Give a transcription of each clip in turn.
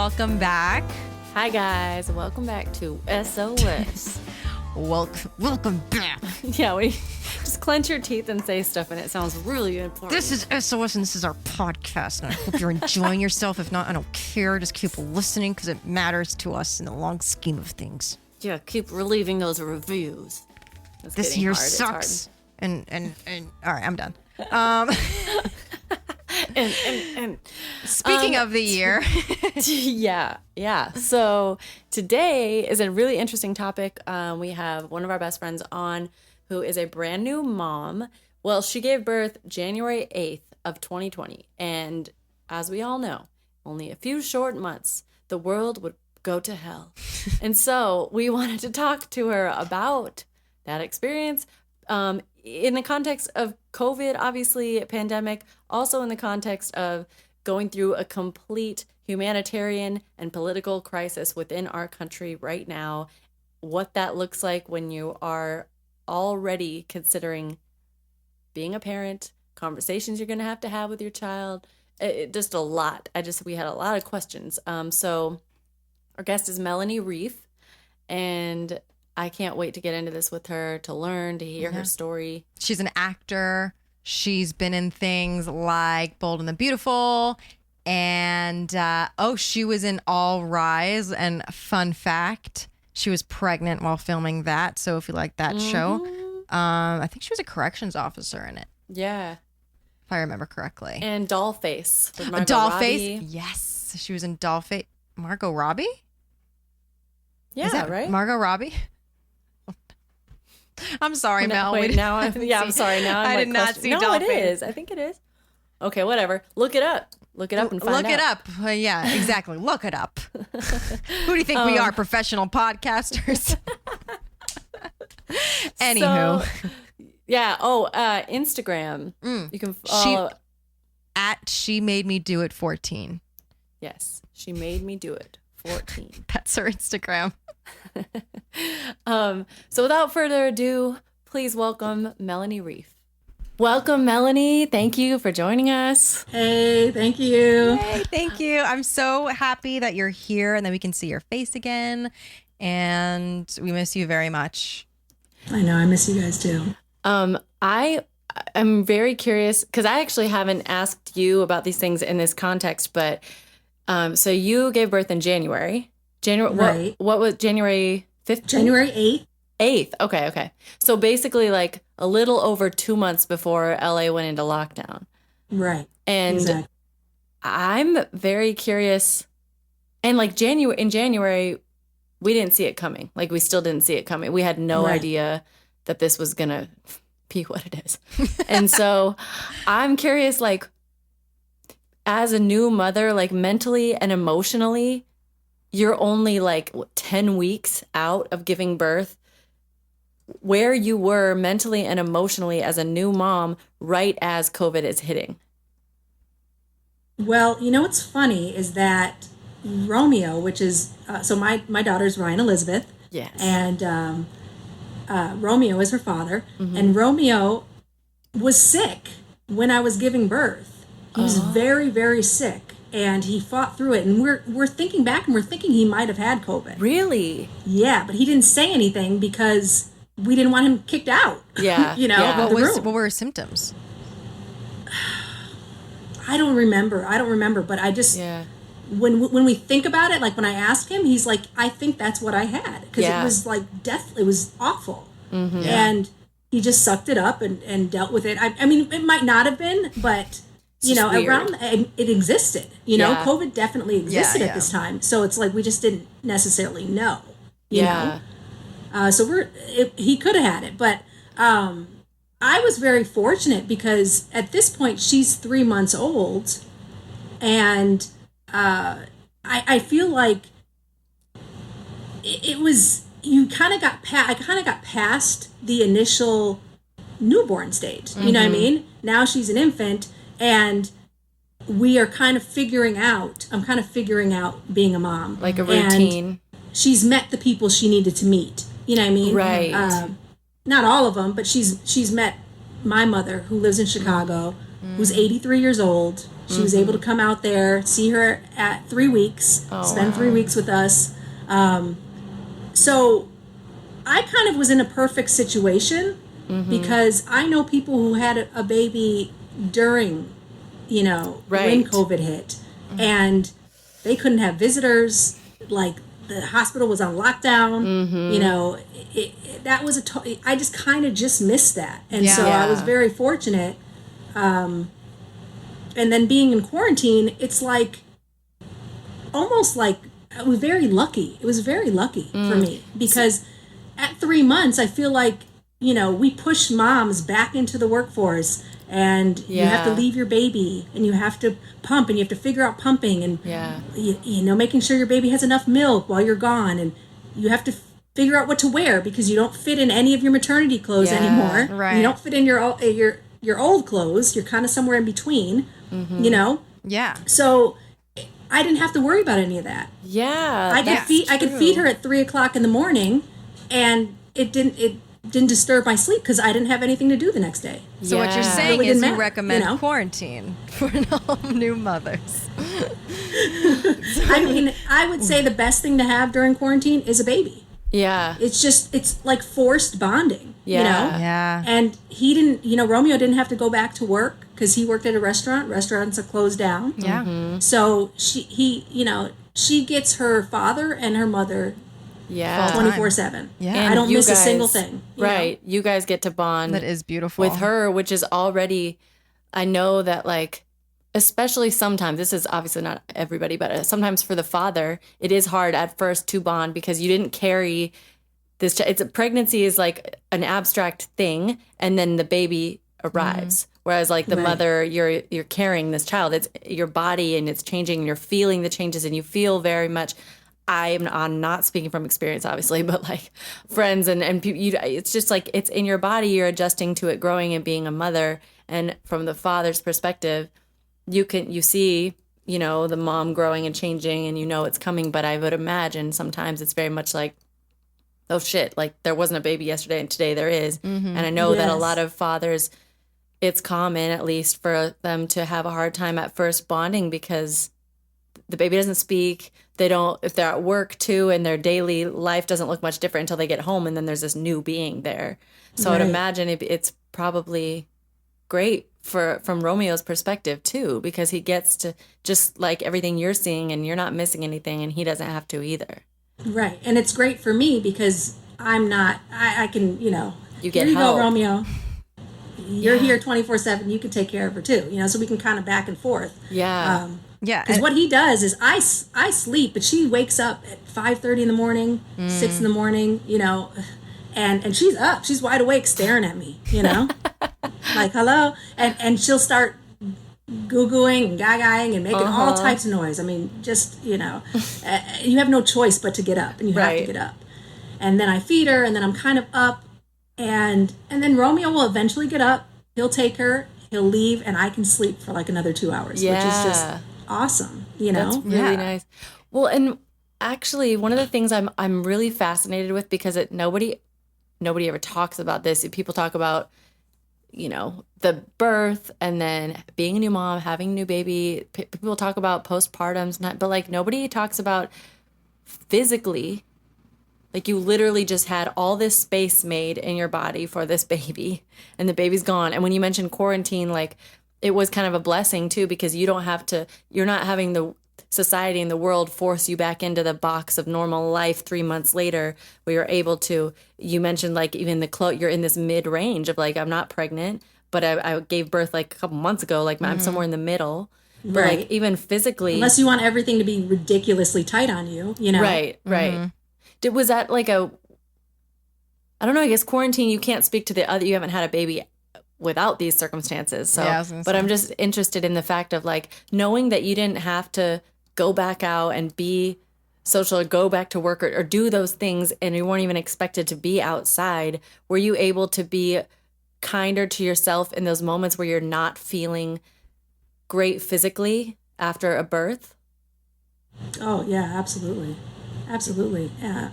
welcome back. Hi guys, welcome back to SOS. Welcome back. Yeah, we just clench your teeth and say stuff and it sounds really important. This is SOS and this is our podcast, and I hope you're enjoying yourself. If not, I don't care. Just keep listening because it matters to us in the long scheme of things. Yeah, keep relieving those reviews. This year sucks. And all right, I'm done. And speaking of the year. yeah. So today is a really interesting topic. We have one of our best friends on who is a brand new mom. Well, she gave birth January 8th of 2020. And as we all know, only a few short months, the world would go to hell. And so we wanted to talk to her about that experience, in the context of COVID, obviously, pandemic, also in the context of going through a complete humanitarian and political crisis within our country right now, what that looks like when you are already considering being a parent, conversations you're going to have with your child, just a lot. We had a lot of questions. So our guest is Melanie Reif, and I can't wait to get into this with her, to learn, to hear her story. She's an actor. She's been in things like Bold and the Beautiful. And, she was in All Rise. And fun fact, she was pregnant while filming that. So if you like that show, I think she was a corrections officer in it. Yeah. If I remember correctly. And Dollface with Margot Robbie. Yes. She was in Dollface. Margot Robbie? Yeah, right? Margot Robbie? I'm sorry, Mel. I'm sorry. Now I did not see No, Dollface. it is. I think it is. Okay, whatever. Look it up. Look it up and find out. Look it up. Yeah, exactly. Look it up. Who do you think we are, professional podcasters? Anywho. So, yeah. Instagram. You can follow. She made me do it 14. Yes, she made me do it 14. That's her Instagram. So without further ado, please welcome Melanie Reif. Welcome, Melanie. Thank you for joining us. Hey, thank you. Hey, thank you. I'm so happy that you're here and that we can see your face again. And we miss you very much. I know. I miss you guys too. I'm very curious because I actually haven't asked you about these things in this context, but so you gave birth in January. Right. What was January 15th? January 8th. 8th. Okay. So basically like a little over 2 months before LA went into lockdown. Right. And exactly. I'm very curious. And like in January, we didn't see it coming. Like we still didn't see it coming. We had no idea that this was going to be what it is. And so I'm curious, like as a new mother, like mentally and emotionally, you're only like 10 weeks out of giving birth, where you were mentally and emotionally as a new mom right as COVID is hitting. Well, you know what's funny is that Romeo, which is, so my daughter's Ryan Elizabeth. Yes. And Romeo is her father. And Romeo was sick when I was giving birth. He was very, very sick. And he fought through it. And we're thinking back and we're thinking he might have had COVID. Really? Yeah, but he didn't say anything because we didn't want him kicked out. Yeah. What were his symptoms? I don't remember, but I just, when we think about it, like when I asked him, he's like, I think that's what I had. Because it was like death, it was awful. Mm-hmm. And he just sucked it up and dealt with it. I mean, it might not have been, but around it existed. COVID definitely existed at this time. So it's like we just didn't necessarily know. You know? So he could have had it, but I was very fortunate because at this point she's 3 months old, and I feel like it was I kind of got past the initial newborn stage. You know what I mean? Now she's an infant. And we are I'm kind of figuring out being a mom. Like a routine. And she's met the people she needed to meet. You know what I mean? Right. Not all of them, but she's met my mother, who lives in Chicago, who's 83 years old, She was able to come out there, see her at 3 weeks, spend 3 weeks with us. So I kind of was in a perfect situation because I know people who had a baby during, when COVID hit, and they couldn't have visitors. Like, the hospital was on lockdown. That was I just kind of just missed that, and so I was very fortunate. And then being in quarantine, it's like almost like I was very lucky. It was very lucky for me because at 3 months, I feel like, we push moms back into the workforce, and you have to leave your baby, and you have to pump, and you have to figure out pumping, and making sure your baby has enough milk while you're gone, and you have to figure out what to wear because you don't fit in any of your maternity clothes anymore. Right. You don't fit in your old clothes. You're kind of somewhere in between. Yeah. So I didn't have to worry about any of that. Yeah. I could feed her at 3:00 in the morning, and it didn't disturb my sleep because I didn't have anything to do the next day. So what you're saying really is didn't you matter, recommend quarantine for all new mothers. I mean, I would say the best thing to have during quarantine is a baby. Yeah. It's like forced bonding, Yeah. And he didn't, Romeo didn't have to go back to work because he worked at a restaurant. Restaurants are closed down. Yeah. So she gets her father and her mother 24/7. Yeah. I don't miss a single thing. Right. You guys get to bond. That is beautiful. With her, which is already, I know that, like, especially sometimes, this is obviously not everybody, but sometimes for the father, it is hard at first to bond because you didn't carry this. Pregnancy is like an abstract thing, and then the baby arrives. Whereas, like, the mother, you're carrying this child. It's your body, and it's changing, and you're feeling the changes, and you feel very much. I'm not speaking from experience, obviously, but like friends and people, it's just like it's in your body. You're adjusting to it, growing and being a mother. And from the father's perspective, you see, the mom growing and changing, and it's coming. But I would imagine sometimes it's very much like, oh shit, like there wasn't a baby yesterday and today there is. And I know that a lot of fathers, it's common at least for them to have a hard time at first bonding because the baby doesn't speak. If they're at work too, and their daily life doesn't look much different until they get home, and then there's this new being there. So I'd imagine it's probably great from Romeo's perspective too, because he gets to just like everything you're seeing, and you're not missing anything, and he doesn't have to either. Right, and it's great for me because I'm not. I can, You get here you help. go, Romeo. You're here 24/7. You can take care of her too. So we can kind of back and forth. Yeah. Yeah, because what he does is I sleep, but she wakes up at 5:30 in the morning, 6 in the morning, and she's up, she's wide awake, staring at me, like hello, and she'll start goo-gooing and gagaing and making all types of noise. I mean, just you have no choice but to get up, and you have to get up, and then I feed her, and then I'm kind of up, and then Romeo will eventually get up. He'll take her, he'll leave, and I can sleep for like another 2 hours, which is just awesome, That's really nice. Well, and actually, one of the things I'm really fascinated with, because nobody ever talks about this. People talk about, the birth and then being a new mom, having a new baby. People talk about postpartums, but like nobody talks about physically. Like you literally just had all this space made in your body for this baby, and the baby's gone. And when you mentioned quarantine, like, it was kind of a blessing too, because you're not having the society and the world force you back into the box of normal life 3 months later, where you're able to, you mentioned like even you're in this mid range of like, I'm not pregnant, but I gave birth like a couple months ago, like I'm somewhere in the middle. But right. Like even physically. Unless you want everything to be ridiculously tight on you, Right. Was that like I don't know, I guess quarantine, you can't speak to the other, you haven't had a baby without these circumstances. So, but I'm just interested in the fact of like knowing that you didn't have to go back out and be social or go back to work or do those things, and you weren't even expected to be outside. Were you able to be kinder to yourself in those moments where you're not feeling great physically after a birth? Oh yeah, absolutely. Yeah.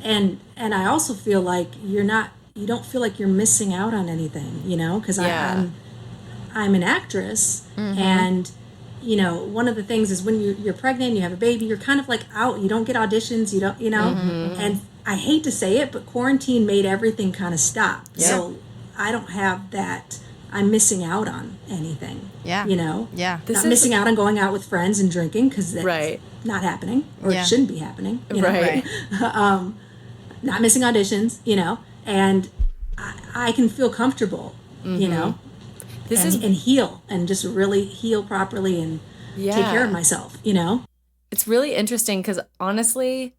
And I also feel like you don't feel like you're missing out on anything, because I'm an actress, and you know, one of the things is when you're pregnant, you have a baby, you're kind of like out. You don't get auditions. You don't, you know, and I hate to say it, but quarantine made everything kind of stop. Yeah. So I don't have that. I'm missing out on anything. Yeah. You know? Yeah. Not missing out on going out with friends and drinking because that's Right. not happening or Yeah. it shouldn't be happening. You know? Right. Not missing auditions, you know, and I can feel comfortable, you know, and heal and just really heal properly and take care of myself, you know? It's really interesting because honestly,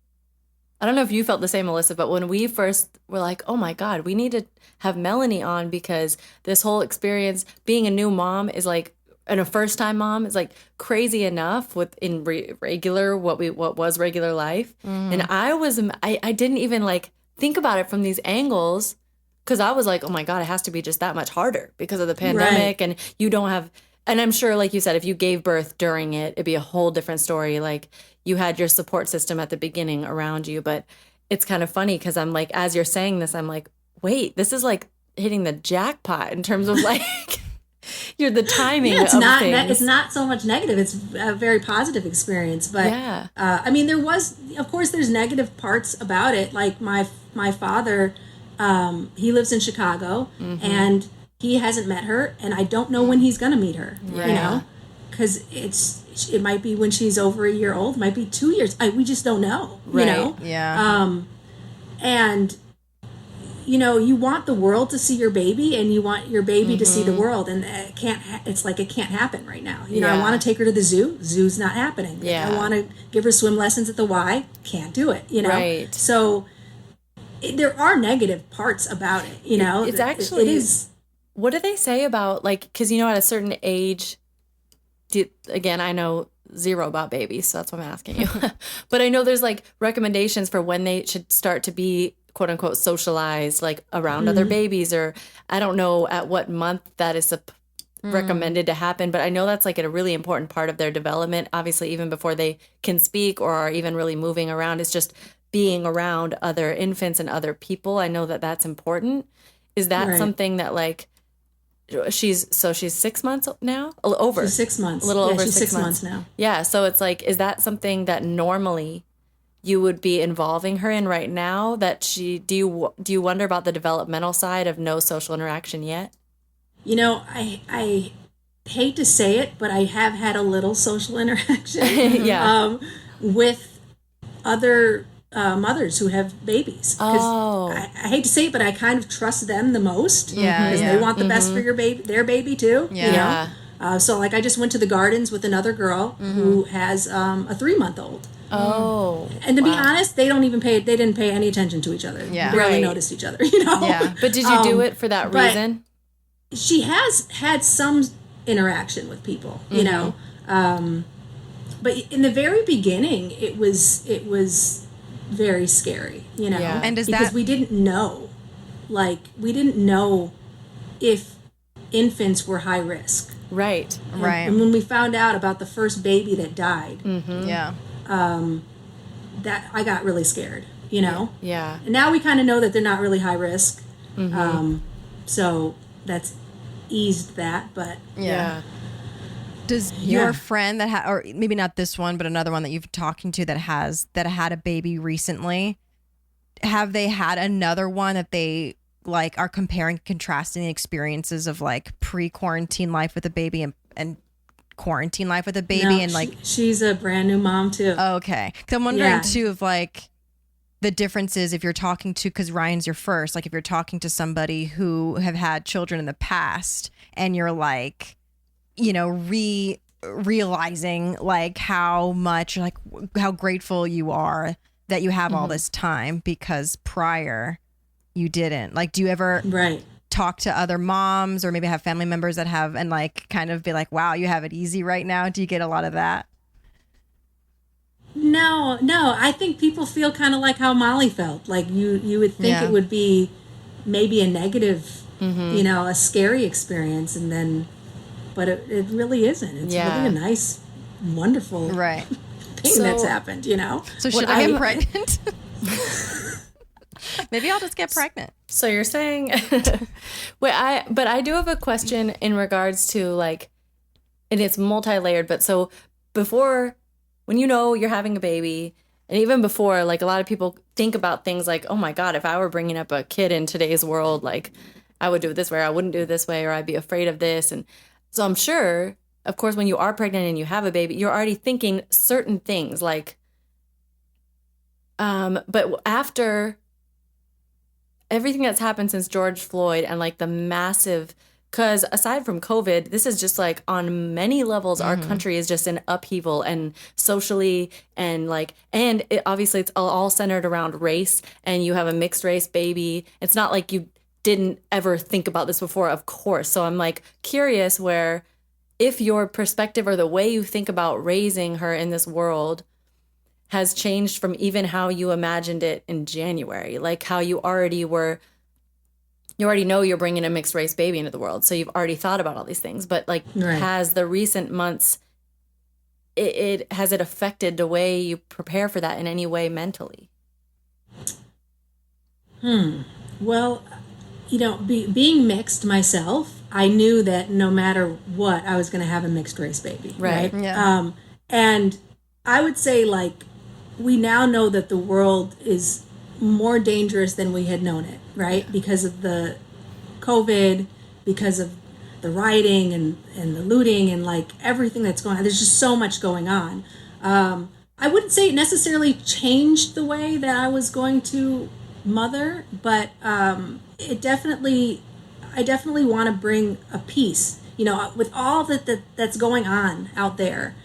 I don't know if you felt the same, Melissa, but when we first were like, oh my God, we need to have Melanie on because this whole experience being a new mom is like, and a first time mom is like crazy enough in regular, what was regular life. And I didn't even like think about it from these angles because I was like, oh my God, it has to be just that much harder because of the pandemic. And you don't have, and I'm sure, like you said, if you gave birth during it, it'd be a whole different story. Like you had your support system at the beginning around you, but it's kind of funny because I'm like, as you're saying this, I'm like, wait, this is like hitting the jackpot in terms of like you're the timing it's of not things. it's not so much negative. It's a very positive experience. But I mean, there was, of course, there's negative parts about it. Like my father, he lives in Chicago and he hasn't met her, and I don't know when he's going to meet her, you know, because it might be when she's over a year old, might be 2 years. We just don't know, you know? Yeah. And, you know, you want the world to see your baby and you want your baby to see the world, and it can't, it's like it can't happen right now. You know, I want to take her to the zoo. Zoo's not happening. Yeah. I want to give her swim lessons at the Y. Can't do it, you know? Right. So there are negative parts about it, you know? It's actually... It is... What do they say about, like, because, you know, at a certain age, again, I know zero about babies, so that's why I'm asking you. But I know there's, like, recommendations for when they should start to be, quote unquote, socialized, like, around other babies, or I don't know at what month that is recommended to happen. But I know that's, like, a really important part of their development, obviously, even before they can speak or are even really moving around. It's just being around other infants and other people. I know that that's important. Is that something that, like... She's 6 months now? Over. She's 6 months. A little over she's 6 months now. Yeah. So it's like, is that something that normally you would be involving her in right now? That do you wonder about the developmental side of no social interaction yet? You know, I hate to say it, but I have had a little social interaction with other mothers who have babies. I hate to say it, but I kind of trust them the most. Because they want the best for their baby too. You know? So like I just went to the gardens with another girl who has a 3-month-old. Oh. And to be honest, they didn't pay any attention to each other. Yeah. Barely noticed each other, you know? Yeah. But did you do it for that reason? She has had some interaction with people, you know. But in the very beginning, it was very scary, you know. Yeah. And because we didn't know if infants were high risk. Right. And when we found out about the first baby that died, that I got really scared, you know. Yeah. And now we kind of know that they're not really high risk. So that's eased that, but yeah. Does your friend that or maybe not this one, but another one that you've talking to that had a baby recently, have they had another one that they like are comparing, contrasting the experiences of like pre-quarantine life with a baby and quarantine life with a baby? And like she's a brand new mom too. Okay, because I'm wondering too if like the differences if you're talking to, because Ryan's your first, like if you're talking to somebody who have had children in the past and you're like, you know, realizing like how much, like how grateful you are that you have all this time because prior you didn't. Like, do you ever talk to other moms or maybe have family members that have and like kind of be like, wow, you have it easy right now? Do you get a lot of that? No. I think people feel kind of like how Molly felt. Like you would think it would be maybe a negative, you know, a scary experience, and then. But it really isn't. It's really a nice, wonderful thing that's happened, you know? So should I get pregnant? Maybe I'll just get pregnant. So you're saying, but I do have a question in regards to like, and it's multi-layered, but so before, when you're having a baby, and even before, like a lot of people think about things like, oh my God, if I were bringing up a kid in today's world, like I would do it this way, or I wouldn't do it this way, or I'd be afraid of this. And so I'm sure, of course, when you are pregnant and you have a baby, you're already thinking certain things like, but after everything that's happened since George Floyd and like the massive, because aside from COVID, this is just like on many levels, our country is just in upheaval and socially and like, and obviously it's all centered around race, and you have a mixed race baby. It's not like you didn't ever think about this before, of course. So I'm like curious where if your perspective or the way you think about raising her in this world has changed from even how you imagined it in January, like how you already know you're bringing a mixed race baby into the world. So you've already thought about all these things, but like has the recent months, has it affected the way you prepare for that in any way mentally? Well, being mixed myself, I knew that no matter what, I was going to have a mixed race baby. Right. Yeah. And I would say like, we now know that the world is more dangerous than we had known it, right? Because of the COVID, because of the rioting and the looting and like everything that's going on. There's just so much going on. I wouldn't say it necessarily changed the way that I was going to mother, but I definitely want to bring a peace, with all that's going on out there.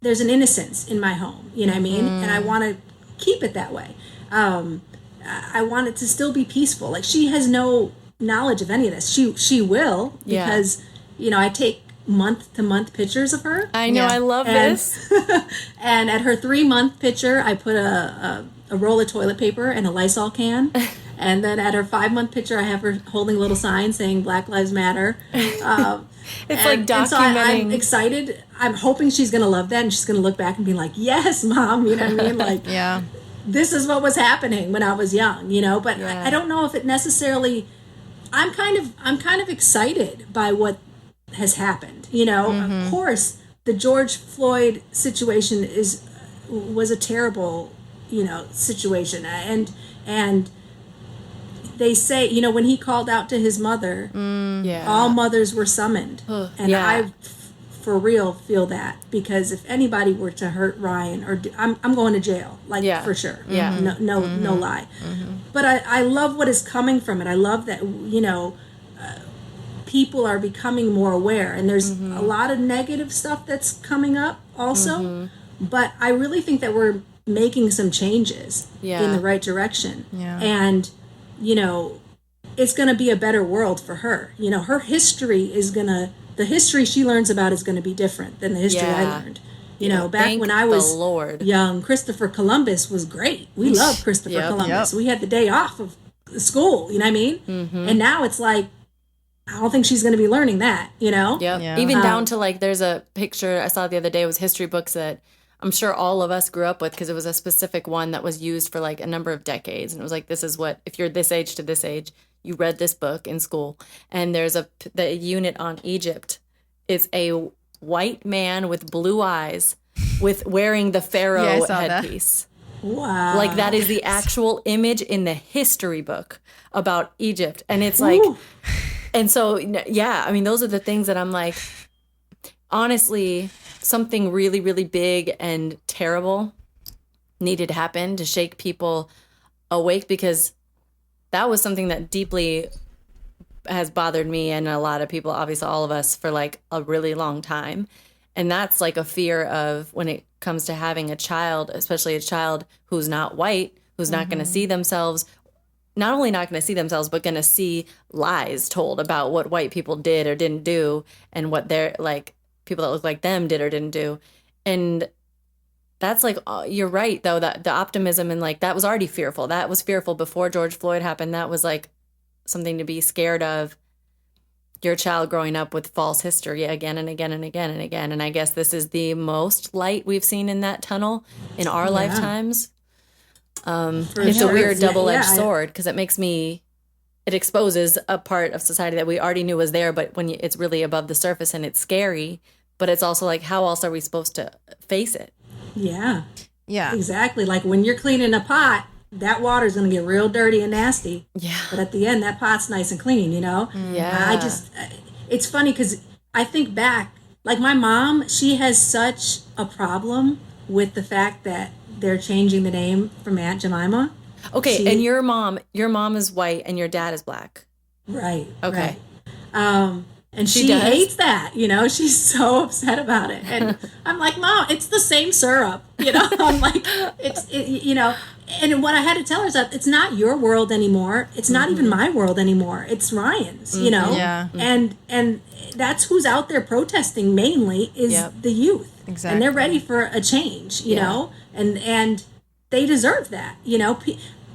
There's an innocence in my home, you know what I mean? And I want to keep it that way. I want it to still be peaceful. Like she has no knowledge of any of this. She will, because, I take month-to-month pictures of her. I know, I love this. And at her 3-month picture, I put a roll of toilet paper and a Lysol can. And then at her 5-month picture, I have her holding a little sign saying Black Lives Matter. It's like documenting. And so I'm excited. I'm hoping she's going to love that, and she's going to look back and be like, yes, Mom, you know what I mean? Like, yeah. This is what was happening when I was young, but I don't know if it necessarily, I'm kind of excited by what has happened, Of course, the George Floyd situation was a terrible, situation. And they say, when he called out to his mother, all mothers were summoned. And I, for real, feel that, because if anybody were to hurt Ryan, or I'm going to jail, for sure. Yeah. No lie. But I love what is coming from it. I love that, people are becoming more aware, and there's a lot of negative stuff that's coming up also. But I really think that we're making some changes in the right direction. Yeah. And, it's going to be a better world for her. Her history the history she learns about is going to be different than the history I learned. Back when I was young, Christopher Columbus was great. We loved Christopher Columbus. We had the day off of school, you know what I mean? And now it's like, I don't think she's going to be learning that, Yeah. Even down to like, there's a picture I saw the other day, it was history books that I'm sure all of us grew up with, because it was a specific one that was used for like a number of decades. And it was like, this is what, if you're this age to this age, you read this book in school. And there's the unit on Egypt. It's a white man with blue eyes with wearing the pharaoh headpiece. Wow. Like that is the actual image in the history book about Egypt. And it's like, and so, yeah, I mean, those are the things that I'm like, honestly, something really, really big and terrible needed to happen to shake people awake, because that was something that deeply has bothered me and a lot of people, obviously all of us, for like a really long time. And that's like a fear of when it comes to having a child, especially a child who's not white, who's not going to see themselves, not only not going to see themselves, but going to see lies told about what white people did or didn't do, and what they're like, people that look like them did or didn't do. And that's like, you're right though, that the optimism, and like that was already fearful. That was fearful before George Floyd happened. That was like something to be scared of. Your child growing up with false history again and again and again and again. And I guess this is the most light we've seen in that tunnel in our lifetimes. It's a weird double-edged sword because it exposes a part of society that we already knew was there, but when it's really above the surface and it's scary, but it's also like, how else are we supposed to face it? Yeah. Yeah. Exactly. Like when you're cleaning a pot, that water's going to get real dirty and nasty. Yeah. But at the end, that pot's nice and clean, you know? Yeah. It's funny because I think back, like my mom, she has such a problem with the fact that they're changing the name from Aunt Jemima. Okay, and your mom is white and your dad is black. Right. Okay. Right. And she hates that, you know, she's so upset about it. And I'm like, Mom, it's the same syrup, you know, I'm like, you know, and what I had to tell her is that it's not your world anymore. It's not even my world anymore. It's Ryan's, you know, and that's who's out there protesting mainly is the youth. Exactly. And they're ready for a change, you know, and they deserve that, you know.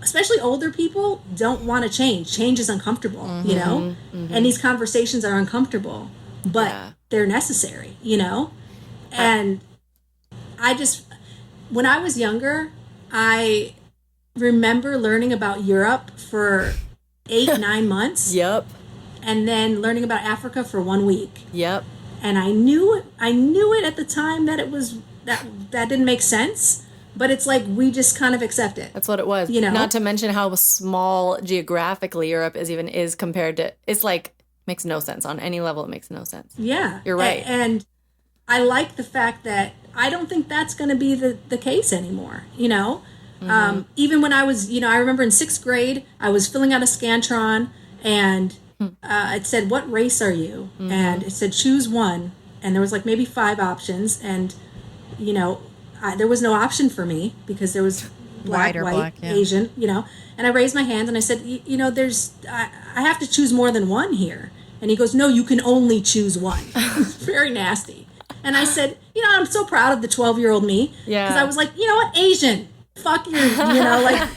Especially older people don't want to change. Change is uncomfortable, you know? And these conversations are uncomfortable, but they're necessary, you know? And when I was younger, I remember learning about Europe for 8-9 months. Yep. And then learning about Africa for 1 week. Yep. And I knew it at the time that it was, that didn't make sense. But it's like we just kind of accept it. That's what it was. You know? Not to mention how small geographically Europe is compared to, it's like, makes no sense. On any level, it makes no sense. Yeah. You're right. And I like the fact that I don't think that's going to be the case anymore, you know? Even when I was, you know, I remember in 6th grade, I was filling out a Scantron and it said, what race are you? And it said, choose one. And there was like maybe 5 options. And, you know, there was no option for me because there was white, Asian, you know. And I raised my hand and I said, you know, I have to choose more than one here. And he goes, no, you can only choose one. Very nasty. And I said, you know, I'm so proud of the 12-year-old me. Yeah. Because I was like, you know what, Asian, fuck your, you know, like,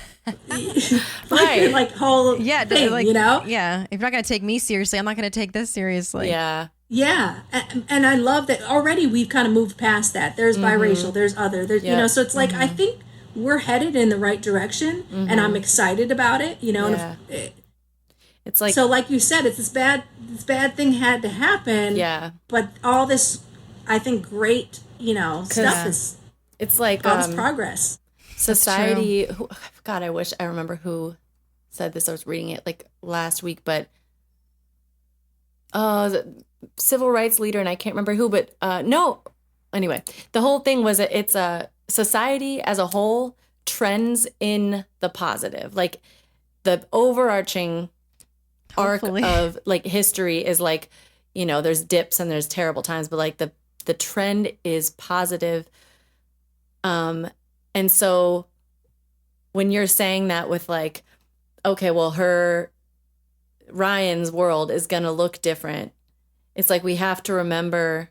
fuck your, like, whole thing, like, you know? Yeah. If you're not going to take me seriously, I'm not going to take this seriously. Yeah. Yeah, and I love that already we've kind of moved past that. There's biracial, there's other, you know, so it's like, I think we're headed in the right direction and I'm excited about it, you know, and it's like, so like you said, it's this bad thing had to happen. Yeah. But all this, I think, great, you know, stuff is, it's like, all this progress. Society, God, I wish I remember who said this. I was reading it like last week, but, civil rights leader, and I can't remember who, but no. Anyway, the whole thing was it's a society as a whole trends in the positive. Like the overarching arc of like history is like, you know, there's dips and there's terrible times, but like the trend is positive. And so when you're saying that with like, okay, well, Ryan's world is going to look different. It's like we have to remember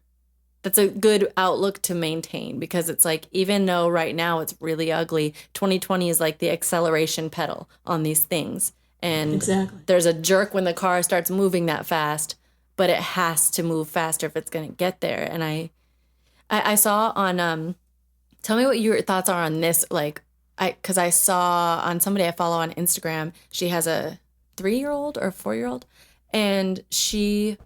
that's a good outlook to maintain because it's like, even though right now it's really ugly, 2020 is like the acceleration pedal on these things. And there's a jerk when the car starts moving that fast, but it has to move faster if it's going to get there. And I saw on, tell me what your thoughts are on this. Like, because I saw on somebody I follow on Instagram, she has a 3-year-old or 4-year-old, and she's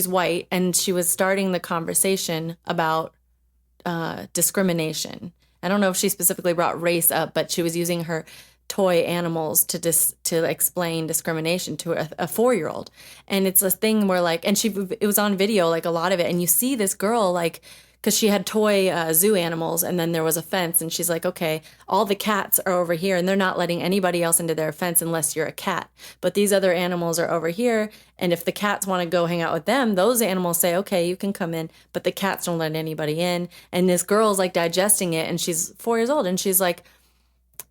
white, and she was starting the conversation about discrimination. I don't know if she specifically brought race up, but she was using her toy animals to explain discrimination to a 4-year-old. And it's a thing where like, and it was on video, like a lot of it, and you see this girl like, because she had toy zoo animals, and then there was a fence, and she's like, okay, all the cats are over here, and they're not letting anybody else into their fence unless you're a cat. But these other animals are over here, and if the cats want to go hang out with them, those animals say, okay, you can come in, but the cats don't let anybody in. And this girl's like digesting it, and she's 4 years old, and she's like,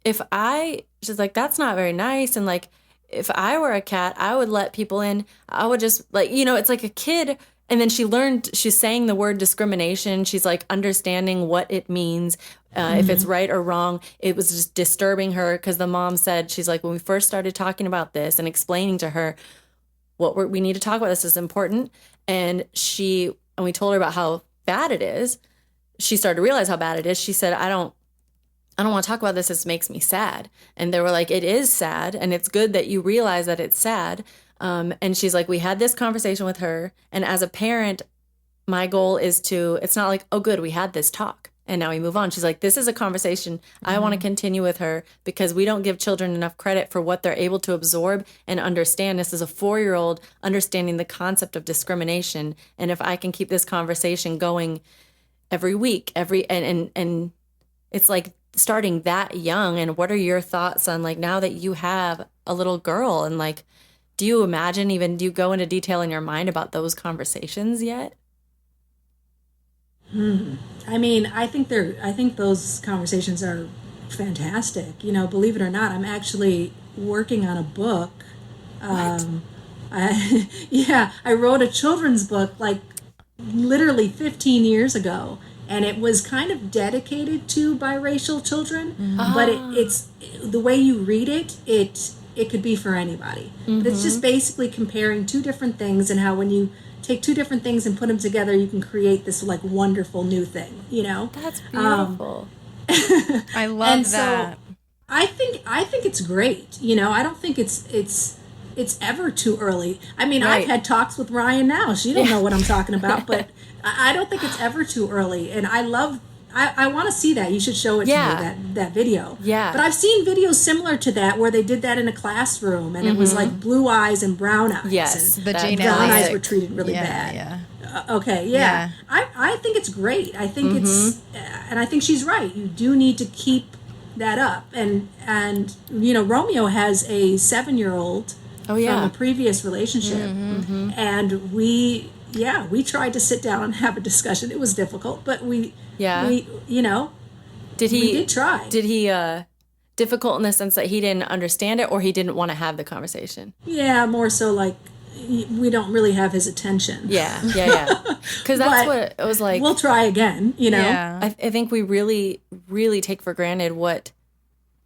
she's like, that's not very nice, and like, if I were a cat, I would let people in. I would just like, you know, it's like a kid. And then she's saying the word discrimination. She's like understanding what it means, if it's right or wrong. It was just disturbing her because the mom said, she's like, when we first started talking about this and explaining to her we need to talk about, this is important. And we told her about how bad it is. She started to realize how bad it is. She said, I don't I don't want to talk about this. This makes me sad. And they were like, it is sad. And it's good that you realize that it's sad. And she's like, we had this conversation with her. And as a parent, my goal is to, it's not like, oh, good, we had this talk and now we move on. She's like, this is a conversation I want to continue with her because we don't give children enough credit for what they're able to absorb and understand. This is a 4-year-old understanding the concept of discrimination. And if I can keep this conversation going every week, and it's like starting that young. And what are your thoughts on like, now that you have a little girl, and like, do you imagine even, do you go into detail in your mind about those conversations yet? I mean, I think those conversations are fantastic. You know, believe it or not, I'm actually working on a book. I wrote a children's book like literally 15 years ago, and it was kind of dedicated to biracial children, but it's the way you read it, it could be for anybody. But it's just basically comparing two different things, and how when you take two different things and put them together, you can create this like wonderful new thing, you know? That's beautiful. I love that. So I think it's great. You know, I don't think it's ever too early. I mean, I've had talks with Ryan now. She don't know what I'm talking about, but I don't think it's ever too early. And I want to see that. You should show it to me, that video. Yeah. But I've seen videos similar to that where they did that in a classroom, and it was like blue eyes and brown eyes. Yes. And The Jane brown Elliott. eyes were treated really bad. Yeah. Okay, yeah. I think it's great. I think it's, and I think she's right. You do need to keep that up. And you know, Romeo has a 7-year-old from a previous relationship, and we tried to sit down and have a discussion. It was difficult, but we you know, we did try. Did he difficult in the sense that he didn't understand it, or he didn't want to have the conversation? Yeah, more so like we don't really have his attention. Yeah. Because that's what it was like. We'll try again, you know. Yeah. I think we really, really take for granted what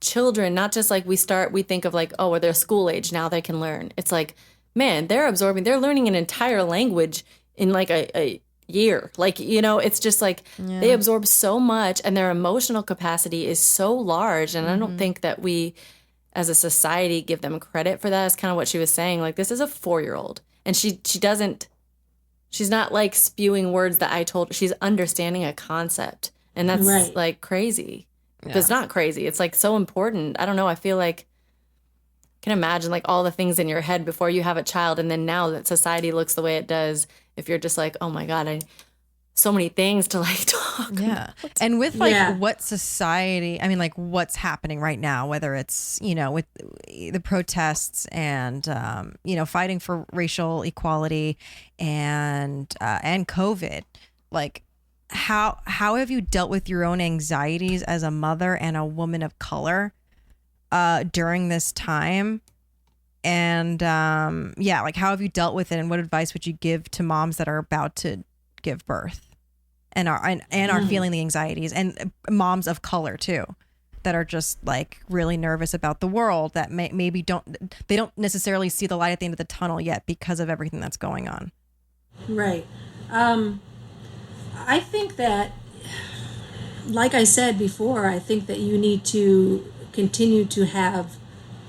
children, not just like we think of like, oh, well, they're school age, now they can learn. It's like, man, they're learning an entire language in like a year. Like, you know, it's just like they absorb so much, and their emotional capacity is so large. And I don't think that we as a society give them credit for that. That's kind of what she was saying. Like, this is a 4-year-old, and she's not like spewing words that I told her. She's understanding a concept, and that's like crazy. But it's not crazy. It's like so important. I don't know. I feel like can imagine like all the things in your head before you have a child, and then now that society looks the way it does, if you're just like, oh my God, so many things to like talk about. And with like what society, I mean, like what's happening right now, whether it's, you know, with the protests and you know, fighting for racial equality and COVID, like how have you dealt with your own anxieties as a mother and a woman of color during this time? And like how have you dealt with it, and what advice would you give to moms that are about to give birth and are feeling the anxieties, and moms of color too that are just like really nervous about the world, that maybe don't necessarily see the light at the end of the tunnel yet because of everything that's going on? Right. I think that, like I said before, I think that you need to continue to have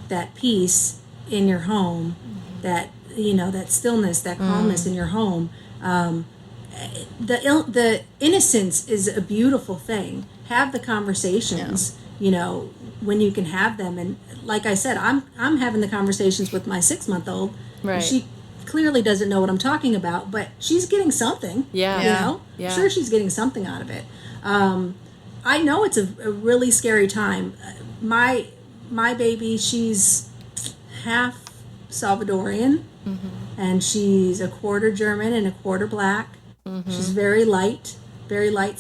that peace in your home, that, you know, that stillness, that calmness in your home. The innocence is a beautiful thing. Have the conversations, you know, when you can have them. And like I said, I'm having the conversations with my 6-month-old. Right. She clearly doesn't know what I'm talking about, but she's getting something. You know, sure, she's getting something out of it. I know it's a really scary time. My baby, she's half Salvadorian, and she's a quarter German and a quarter black. She's very light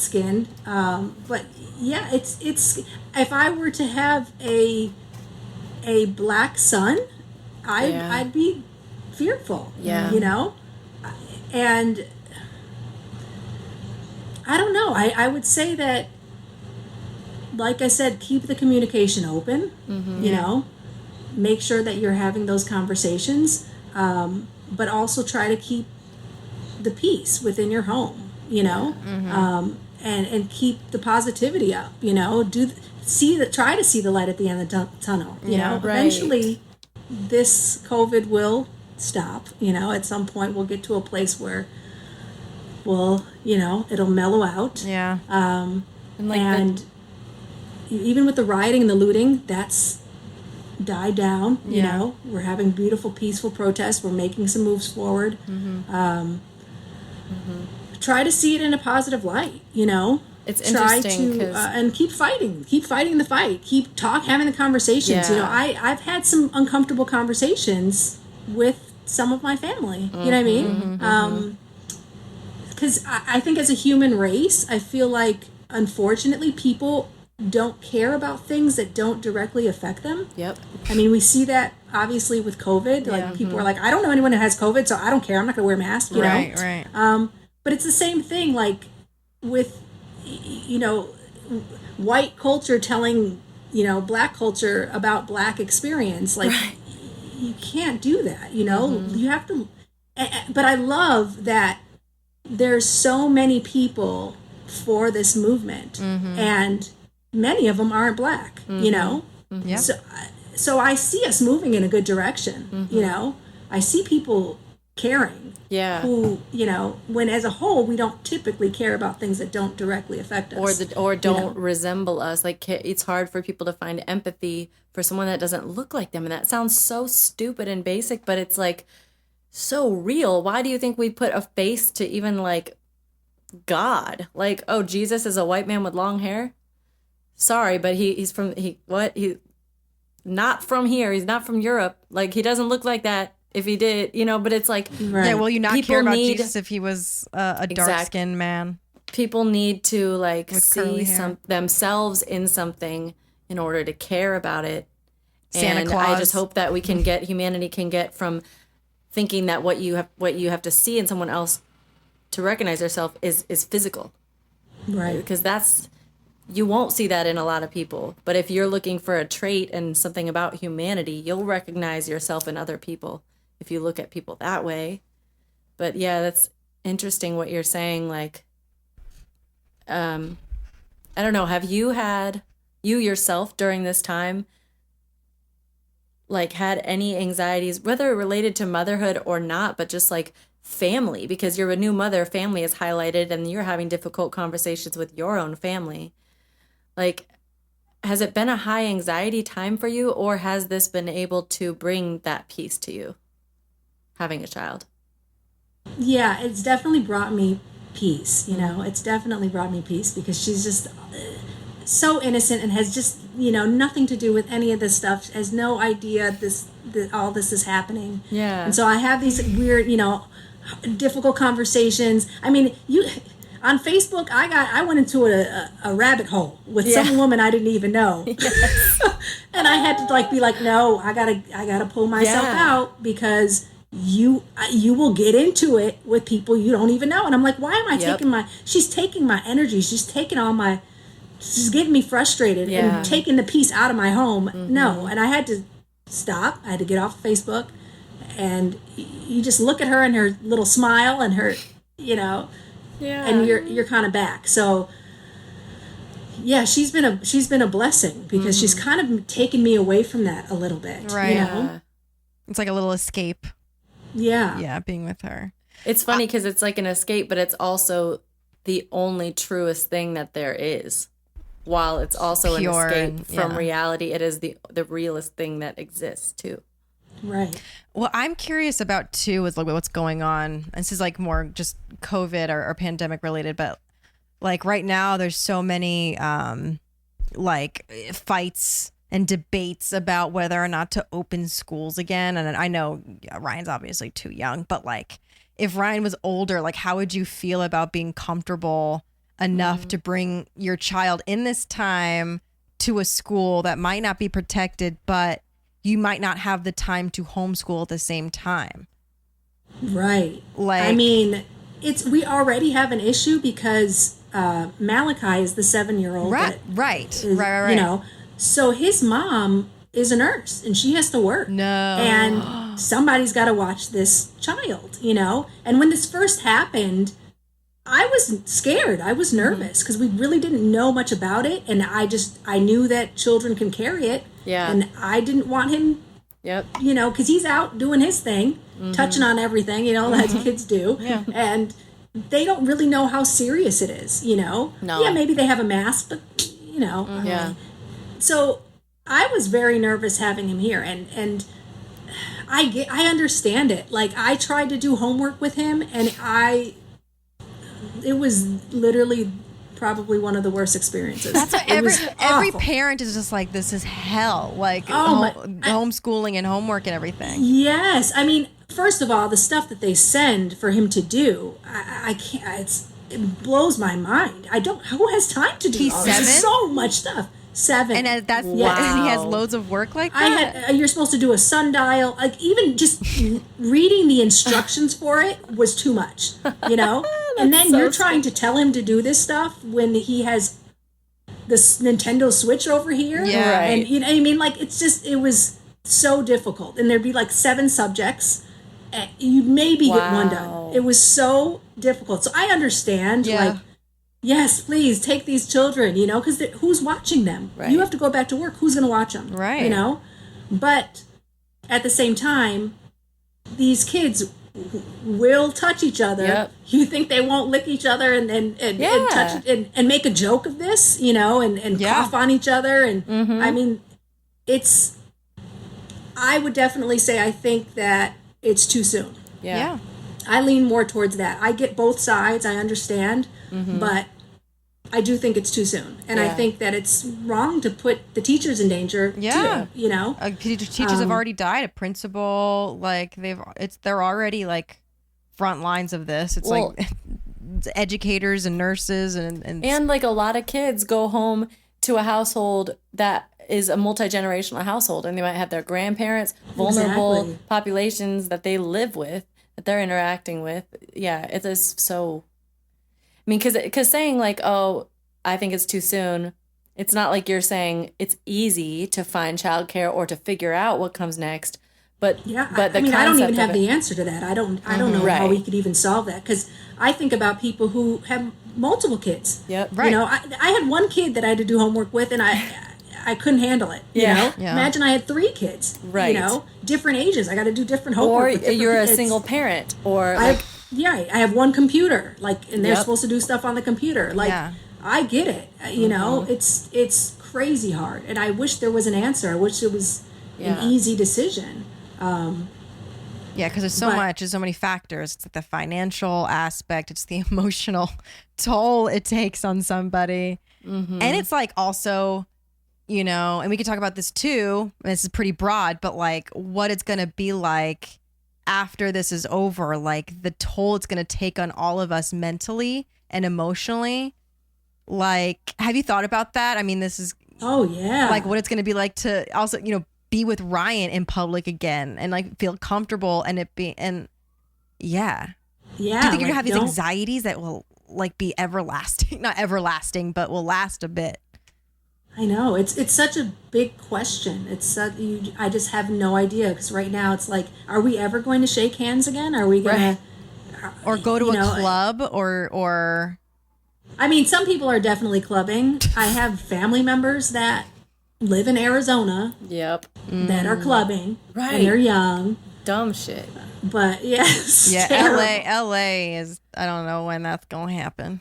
skinned. But yeah, it's if I were to have a black son, I'd be fearful. You know, and I don't know. I would say that, like I said, keep the communication open. You know, make sure that you're having those conversations, but also try to keep the peace within your home, you know, and keep the positivity up, try to see the light at the end of the tunnel, eventually this COVID will stop, at some point we'll get to a place where it'll mellow out. Yeah. And even with the rioting and the looting, that's died down. We're having beautiful, peaceful protests. We're making some moves forward. Try to see it in a positive light. It's interesting and keep fighting the fight. Keep having the conversations. Yeah. I've had some uncomfortable conversations with some of my family. You know what I mean? Because I think as a human race, I feel like unfortunately people don't care about things that don't directly affect them. Yep. I mean, we see that obviously with COVID. Like people are like, I don't know anyone who has COVID, so I don't care. I'm not going to wear a mask. You know? Right. But it's the same thing. Like with white culture telling black culture about black experience. Like you can't do that. You have to. But I love that there's so many people for this movement, and many of them aren't black, Yeah. So I see us moving in a good direction, I see people caring, who, when as a whole, we don't typically care about things that don't directly affect us. Or don't resemble us. Like, it's hard for people to find empathy for someone that doesn't look like them. And that sounds so stupid and basic, but it's like so real. Why do you think we put a face to even like God? Like, oh, Jesus is a white man with long hair? Sorry, but he's not from here. He's not from Europe. Like, he doesn't look like that if he did, but it's like... Right. Yeah, will you not care about Jesus if he was a dark-skinned man? People need to, like, see themselves in something in order to care about it. Santa Claus. I just hope that humanity can get from thinking that what you have to see in someone else to recognize yourself is physical. Right. Because you won't see that in a lot of people. But if you're looking for a trait and something about humanity, you'll recognize yourself in other people if you look at people that way. But yeah, that's interesting what you're saying. Like, I don't know, have you yourself during this time, like, had any anxieties, whether related to motherhood or not, but just like family, because you're a new mother, family is highlighted, and you're having difficult conversations with your own family. Like, has it been a high anxiety time for you, or has this been able to bring that peace to you, having a child? Yeah, it's definitely brought me peace. It's definitely brought me peace because she's just so innocent and has just, nothing to do with any of this stuff, has no idea all this is happening. Yeah. And so I have these weird, difficult conversations. I mean, on Facebook, I went into a rabbit hole with some woman I didn't even know. Yes. And I had to be like, no, I gotta pull myself out because you will get into it with people you don't even know. And I'm like, why am I she's taking my energy. She's getting me frustrated and taking the peace out of my home. No. And I had to stop. I had to get off Facebook, and you just look at her and her little smile and her, and you're kind of back. So yeah, she's been a blessing because she's kind of taken me away from that a little bit. Right. It's like a little escape. Yeah. Yeah, being with her. It's funny because it's like an escape, but it's also the only truest thing that there is. While it's also an escape from reality, it is the realest thing that exists too. Right. Well, I'm curious about too is like what's going on. This is like more just COVID or pandemic related, but like right now there's so many like fights and debates about whether or not to open schools again. And I know Ryan's obviously too young, but like if Ryan was older, like how would you feel about being comfortable enough to bring your child in this time to a school that might not be protected, but you might not have the time to homeschool at the same time? Right. Like, I mean, we already have an issue because Malachi is the 7-year-old. Right. So his mom is a nurse and she has to work. No. And somebody's got to watch this child, And when this first happened, I was scared. I was nervous because we really didn't know much about it. And I knew that children can carry it. Yeah. And I didn't want him, you know, because he's out doing his thing, touching on everything, you know, as kids do. Yeah. And they don't really know how serious it is, you know. No. Yeah, maybe they have a mask, but, you know. Yeah. So I was very nervous having him here. And I understand it. Like, I tried to do homework with him, and it was literally probably one of the worst experiences. That's what every parent is just like, this is hell. Like homeschooling and homework and everything. Yes, I mean, first of all, the stuff that they send for him to do, I can't. It blows my mind. Who has time to do He's all 7? this? So much stuff. 7. And that's Wow. and he has loads of work like that. You're supposed to do a sundial. Like, even just reading the instructions for it was too much, you know? And then you're trying to tell him to do this stuff when he has this Nintendo Switch over here. Yeah. Right. And you know what I mean? Like, it was so difficult. And there'd be like 7 subjects. And you'd maybe get one done. It was so difficult. So I understand, like, yes, please take these children, you know, because who's watching them? Right. You have to go back to work. Who's going to watch them? Right. You know? But at the same time, these kids will touch each other. Yep. You think they won't lick each other and touch and make a joke of this, you know, and cough on each other. And I mean, I would definitely say I think that it's too soon. Yeah. I lean more towards that. I get both sides. I understand, but I do think it's too soon, and I think that it's wrong to put the teachers in danger. Yeah. Too, you know, teachers have already died. A principal, like they're already like front lines of this. It's like educators and nurses and like a lot of kids go home to a household that is a multi-generational household, and they might have their grandparents, vulnerable populations that they live with, that they're interacting with. Yeah, it is so. I mean, because saying like, oh, I think it's too soon. It's not like you're saying it's easy to find childcare or to figure out what comes next. But I mean, I don't even have the answer to that. I don't know how we could even solve that, because I think about people who have multiple kids. Yep. Right. You know, I had one kid that I had to do homework with, and I couldn't handle it. You know, imagine I had 3 kids. Right. You know, different ages. I got to do different homework. Or you're a single parent, or I have one computer, like, and they're supposed to do stuff on the computer. Like, I get it. You know, it's crazy hard, and I wish there was an answer. I wish it was an easy decision. because there's so many factors. It's like the financial aspect, it's the emotional toll it takes on somebody, and it's like also, you know, and we could talk about this too. This is pretty broad, but like what it's gonna be like after this is over, like the toll it's gonna take on all of us mentally and emotionally. Like, have you thought about that? I mean, this is like what it's gonna be like to also, you know, be with Ryan in public again and like feel comfortable and it be do you think you're gonna have these anxieties that will like be everlasting? Not everlasting, but will last a bit. I know, it's such a big question. I just have no idea, because right now it's like, are we ever going to shake hands again? Are we gonna or go to a club or I mean, some people are definitely clubbing. I have family members that live in Arizona that are clubbing, and they're young. Dumb shit. But yes, LA is, I don't know when that's gonna happen.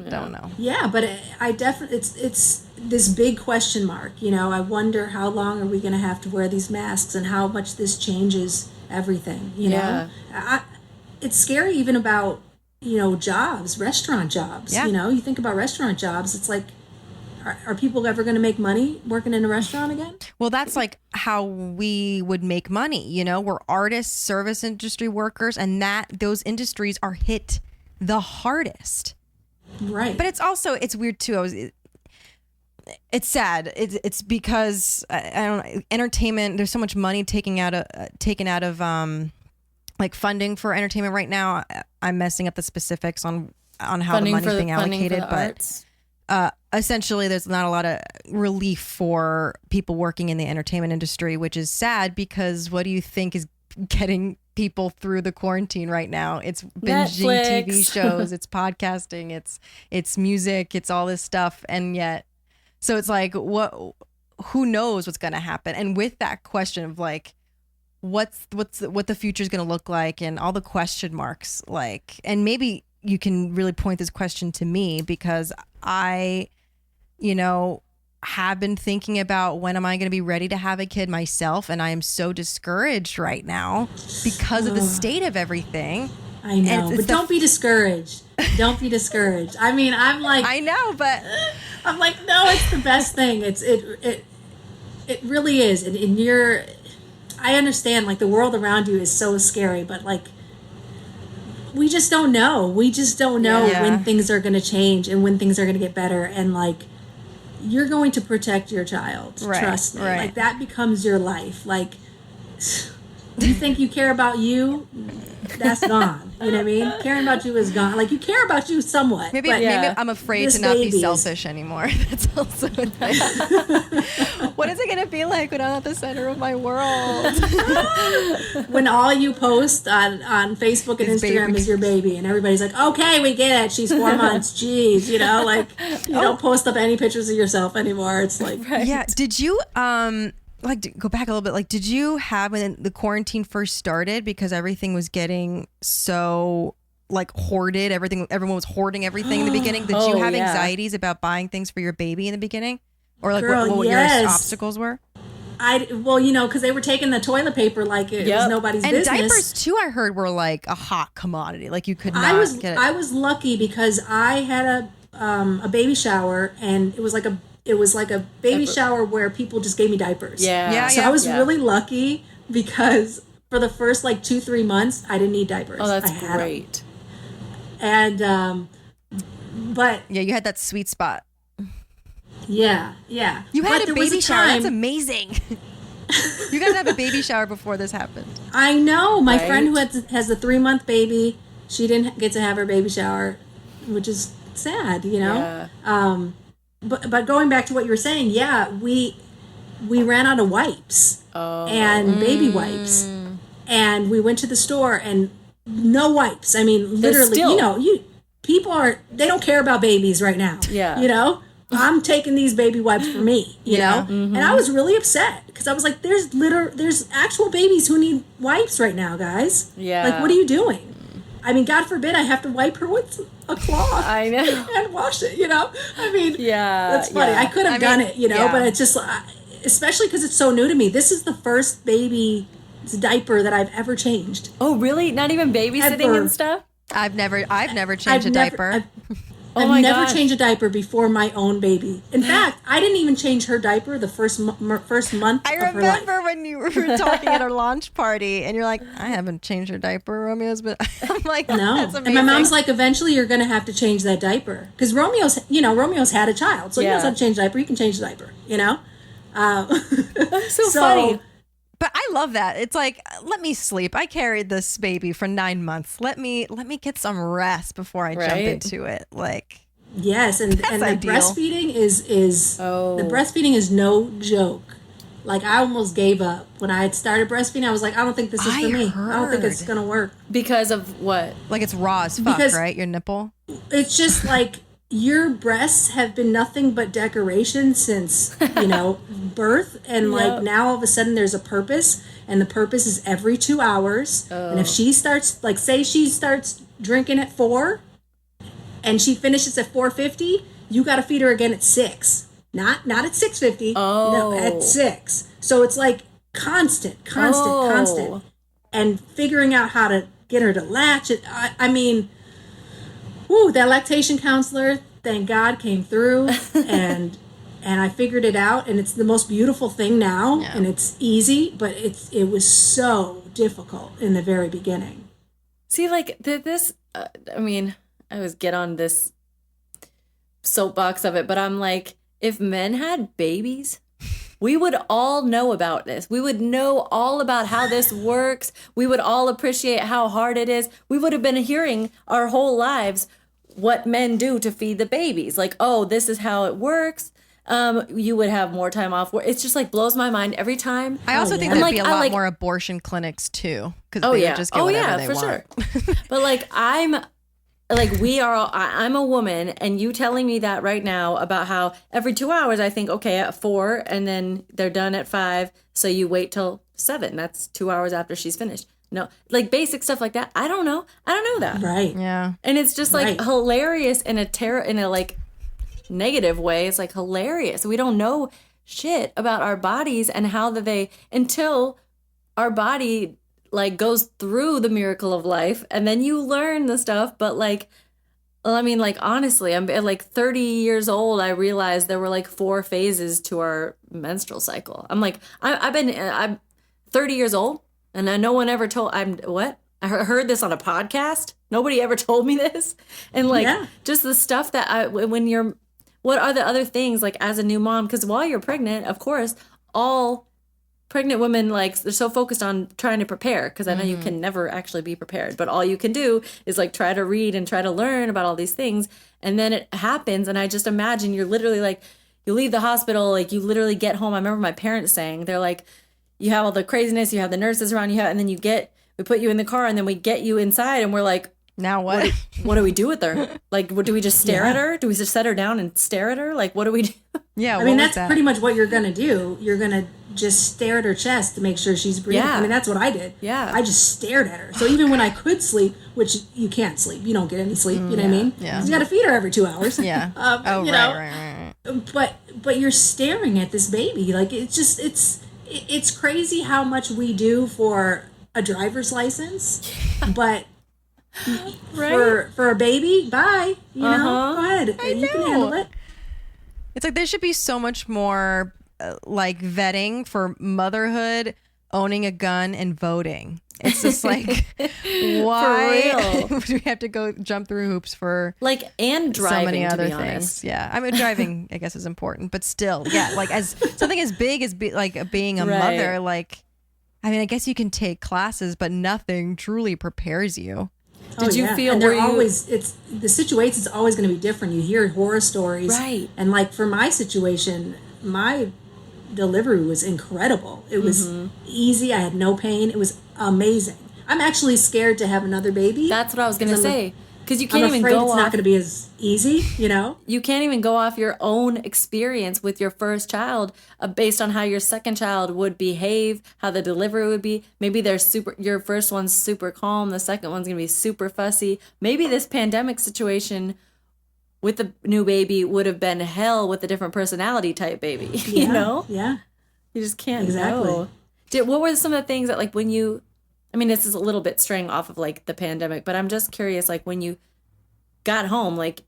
Don't know. Yeah, but I definitely, it's this big question mark. You know, I wonder how long are we going to have to wear these masks, and how much this changes everything. You know, it's scary even about, you know, jobs, restaurant jobs. You know, you think about restaurant jobs, it's like, are people ever going to make money working in a restaurant again? Well, that's like how we would make money. You know, we're artists, service industry workers, and those industries are hit the hardest. Right. But it's also, it's weird too. It's sad. It's because I don't know, entertainment, there's so much money taken out of like funding for entertainment right now. I'm messing up the specifics on how funding the money's being allocated, but essentially there's not a lot of relief for people working in the entertainment industry, which is sad, because what do you think is getting people through the quarantine right now. It's binging Netflix. TV shows, it's podcasting, it's music, it's all this stuff. And yet, so it's like, who knows what's going to happen? And with that question of like, what the future is going to look like and all the question marks, like, and maybe you can really point this question to me because I, have been thinking about when am I going to be ready to have a kid myself. And I am so discouraged right now because of the state of everything. I know, but don't be discouraged. Don't be discouraged. I mean, I'm like, I know, but I'm like, no, it's the best thing. It really is. And I understand, like, the world around you is so scary, but like, we just don't know. We just don't know when things are going to change and when things are going to get better. And like, you're going to protect your child. Right, trust me. Right. Like, that becomes your life. Like, you think you care about you, that's gone. You know what I mean? Caring about you is gone. Like, you care about you somewhat. Maybe I'm afraid to not be selfish anymore. That's also a thing. What is it going to be like when I'm at the center of my world? When all you post on Facebook and Instagram is your baby, and everybody's like, okay, we get it. She's 4 months. Jeez, like, you don't post up any pictures of yourself anymore. It's like, yeah. Did you like, go back a little bit, like, did you have when the quarantine first started, because everything was getting so like hoarded, everyone was hoarding everything in the beginning, did you have anxieties about buying things for your baby in the beginning, or like what your obstacles were? Because they were taking the toilet paper like it was nobody's business. And diapers too, I heard, were like a hot commodity. Like, you could not get it. I was lucky because I had a baby shower, and it was like a baby shower where people just gave me diapers. So I was really lucky because for the first like 2-3 months, I didn't need diapers. Oh, that's great. And but you had that sweet spot. Yeah. You had a baby shower. That's amazing. You guys have a baby shower before this happened. I know. My friend who has a 3-month baby, she didn't get to have her baby shower, which is sad, Yeah. But going back to what you were saying, we ran out of wipes and baby wipes, and we went to the store and no wipes. I mean, literally, people they don't care about babies right now. Yeah. I'm taking these baby wipes for me, you know? Mm-hmm. And I was really upset because I was like, there's actual babies who need wipes right now, guys. Yeah. Like, what are you doing? I mean, God forbid I have to wipe her with a cloth. I know. And wash it, I mean, that's funny. I could have done it, but it's just, especially because it's so new to me. This is the first baby's diaper that I've ever changed. Oh, really? Not even babysitting and stuff? I've never changed a diaper. I've never changed a diaper before my own baby. In fact, I didn't even change her diaper the first month of her life. I remember when you were talking at our launch party, and you're like, I haven't changed her diaper, Romeo's, but I'm like, no. That's amazing. And my mom's like, eventually you're going to have to change that diaper. Because Romeo's had a child, so he knows how to change the diaper. You can change the diaper, That's so funny. But I love that. It's like, let me sleep. I carried this baby for 9 months. Let me get some rest before I jump into it. Like, yes, and the breastfeeding is no joke. Like, I almost gave up when I had started breastfeeding. I was like, I don't think this is for me. I don't think it's gonna work. Because of what? Like, it's raw as fuck, right? Your nipple. It's just like, your breasts have been nothing but decoration since, birth. And like, now all of a sudden there's a purpose, and the purpose is every 2 hours. And if she starts, like, say she starts drinking at 4 and she finishes at 4:50, you got to feed her again at 6, not at 6:50, no, at 6. So it's like constant. And figuring out how to get her to latch it. I mean, that lactation counselor, thank God, came through, and I figured it out, and it's the most beautiful thing now, and it's easy, but it was so difficult in the very beginning. See, like, I always get on this soapbox of it, but I'm like, if men had babies, we would all know about this. We would know all about how this works. We would all appreciate how hard it is. We would have been hearing our whole lives what men do to feed the babies. Like, oh, this is how it works. You would have more time off. It's just like blows my mind every time. I also think there'd be a lot more abortion clinics too, because they would just get whatever they want. Sure. But like I'm a woman, and you telling me that right now about how every 2 hours I think, okay, at 4, and then they're done at 5, so you wait till 7. That's 2 hours after she's finished. No, like basic stuff like that. I don't know that. Right. Yeah. And it's just like hilarious in a like negative way. It's like hilarious. We don't know shit about our bodies and how until our body like goes through the miracle of life, and then you learn the stuff. But like, I mean, like honestly, I'm at like 30 years old. I realized there were like 4 phases to our menstrual cycle. I'm like, I'm 30 years old, and no one ever told. I heard this on a podcast. Nobody ever told me this, and like just the stuff that what are the other things like as a new mom? Because while you're pregnant, of course, all pregnant women, like, they're so focused on trying to prepare, because I know you can never actually be prepared, but all you can do is like try to read and try to learn about all these things, and then it happens. And I just imagine you're literally like, you leave the hospital, like you literally get home. I remember my parents saying, they're like, you have all the craziness, you have the nurses around you, and then we put you in the car, and then we get you inside, and we're like, now what? What do we do with her? Like, do we just stare at her? Do we just set her down and stare at her? Like, what do we do? Yeah, I mean, that's pretty much what you're going to do. You're going to just stare at her chest to make sure she's breathing. Yeah. I mean, that's what I did. Yeah. I just stared at her. So even when I could sleep, which you can't sleep, you don't get any sleep, you know what I mean? Yeah. You got to feed her every 2 hours. Yeah. Right. But you're staring at this baby. Like, it's crazy how much we do for a driver's license, but for a baby, bye. You know, go ahead. You can handle it. It's like there should be so much more like vetting for motherhood, owning a gun, and voting. It's just like, why do we have to jump through hoops for like, and driving, so many other to be things? honest. Yeah, I mean, driving I guess is important, but still, yeah, like as something as big as like being a mother, like, I mean, I guess you can take classes, but nothing truly prepares you. Did you feel and the situation's always going to be different. You hear horror stories, right? And like for my situation, my delivery was incredible. It was easy. I had no pain. It was amazing. I'm actually scared to have another baby. That's what I was going to say. Because you can't I'm even afraid go it's off. not going to be as easy, you know? You can't even go off your own experience with your first child based on how your second child would behave, how the delivery would be. Maybe your first one's super calm, the second one's going to be super fussy. Maybe this pandemic situation with the new baby would have been hell with a different personality type baby, you know? Yeah. You just can't know. What were some of the things that, like, when you... I mean, this is a little bit straying off of, like, the pandemic, but I'm just curious, like, when you got home, like,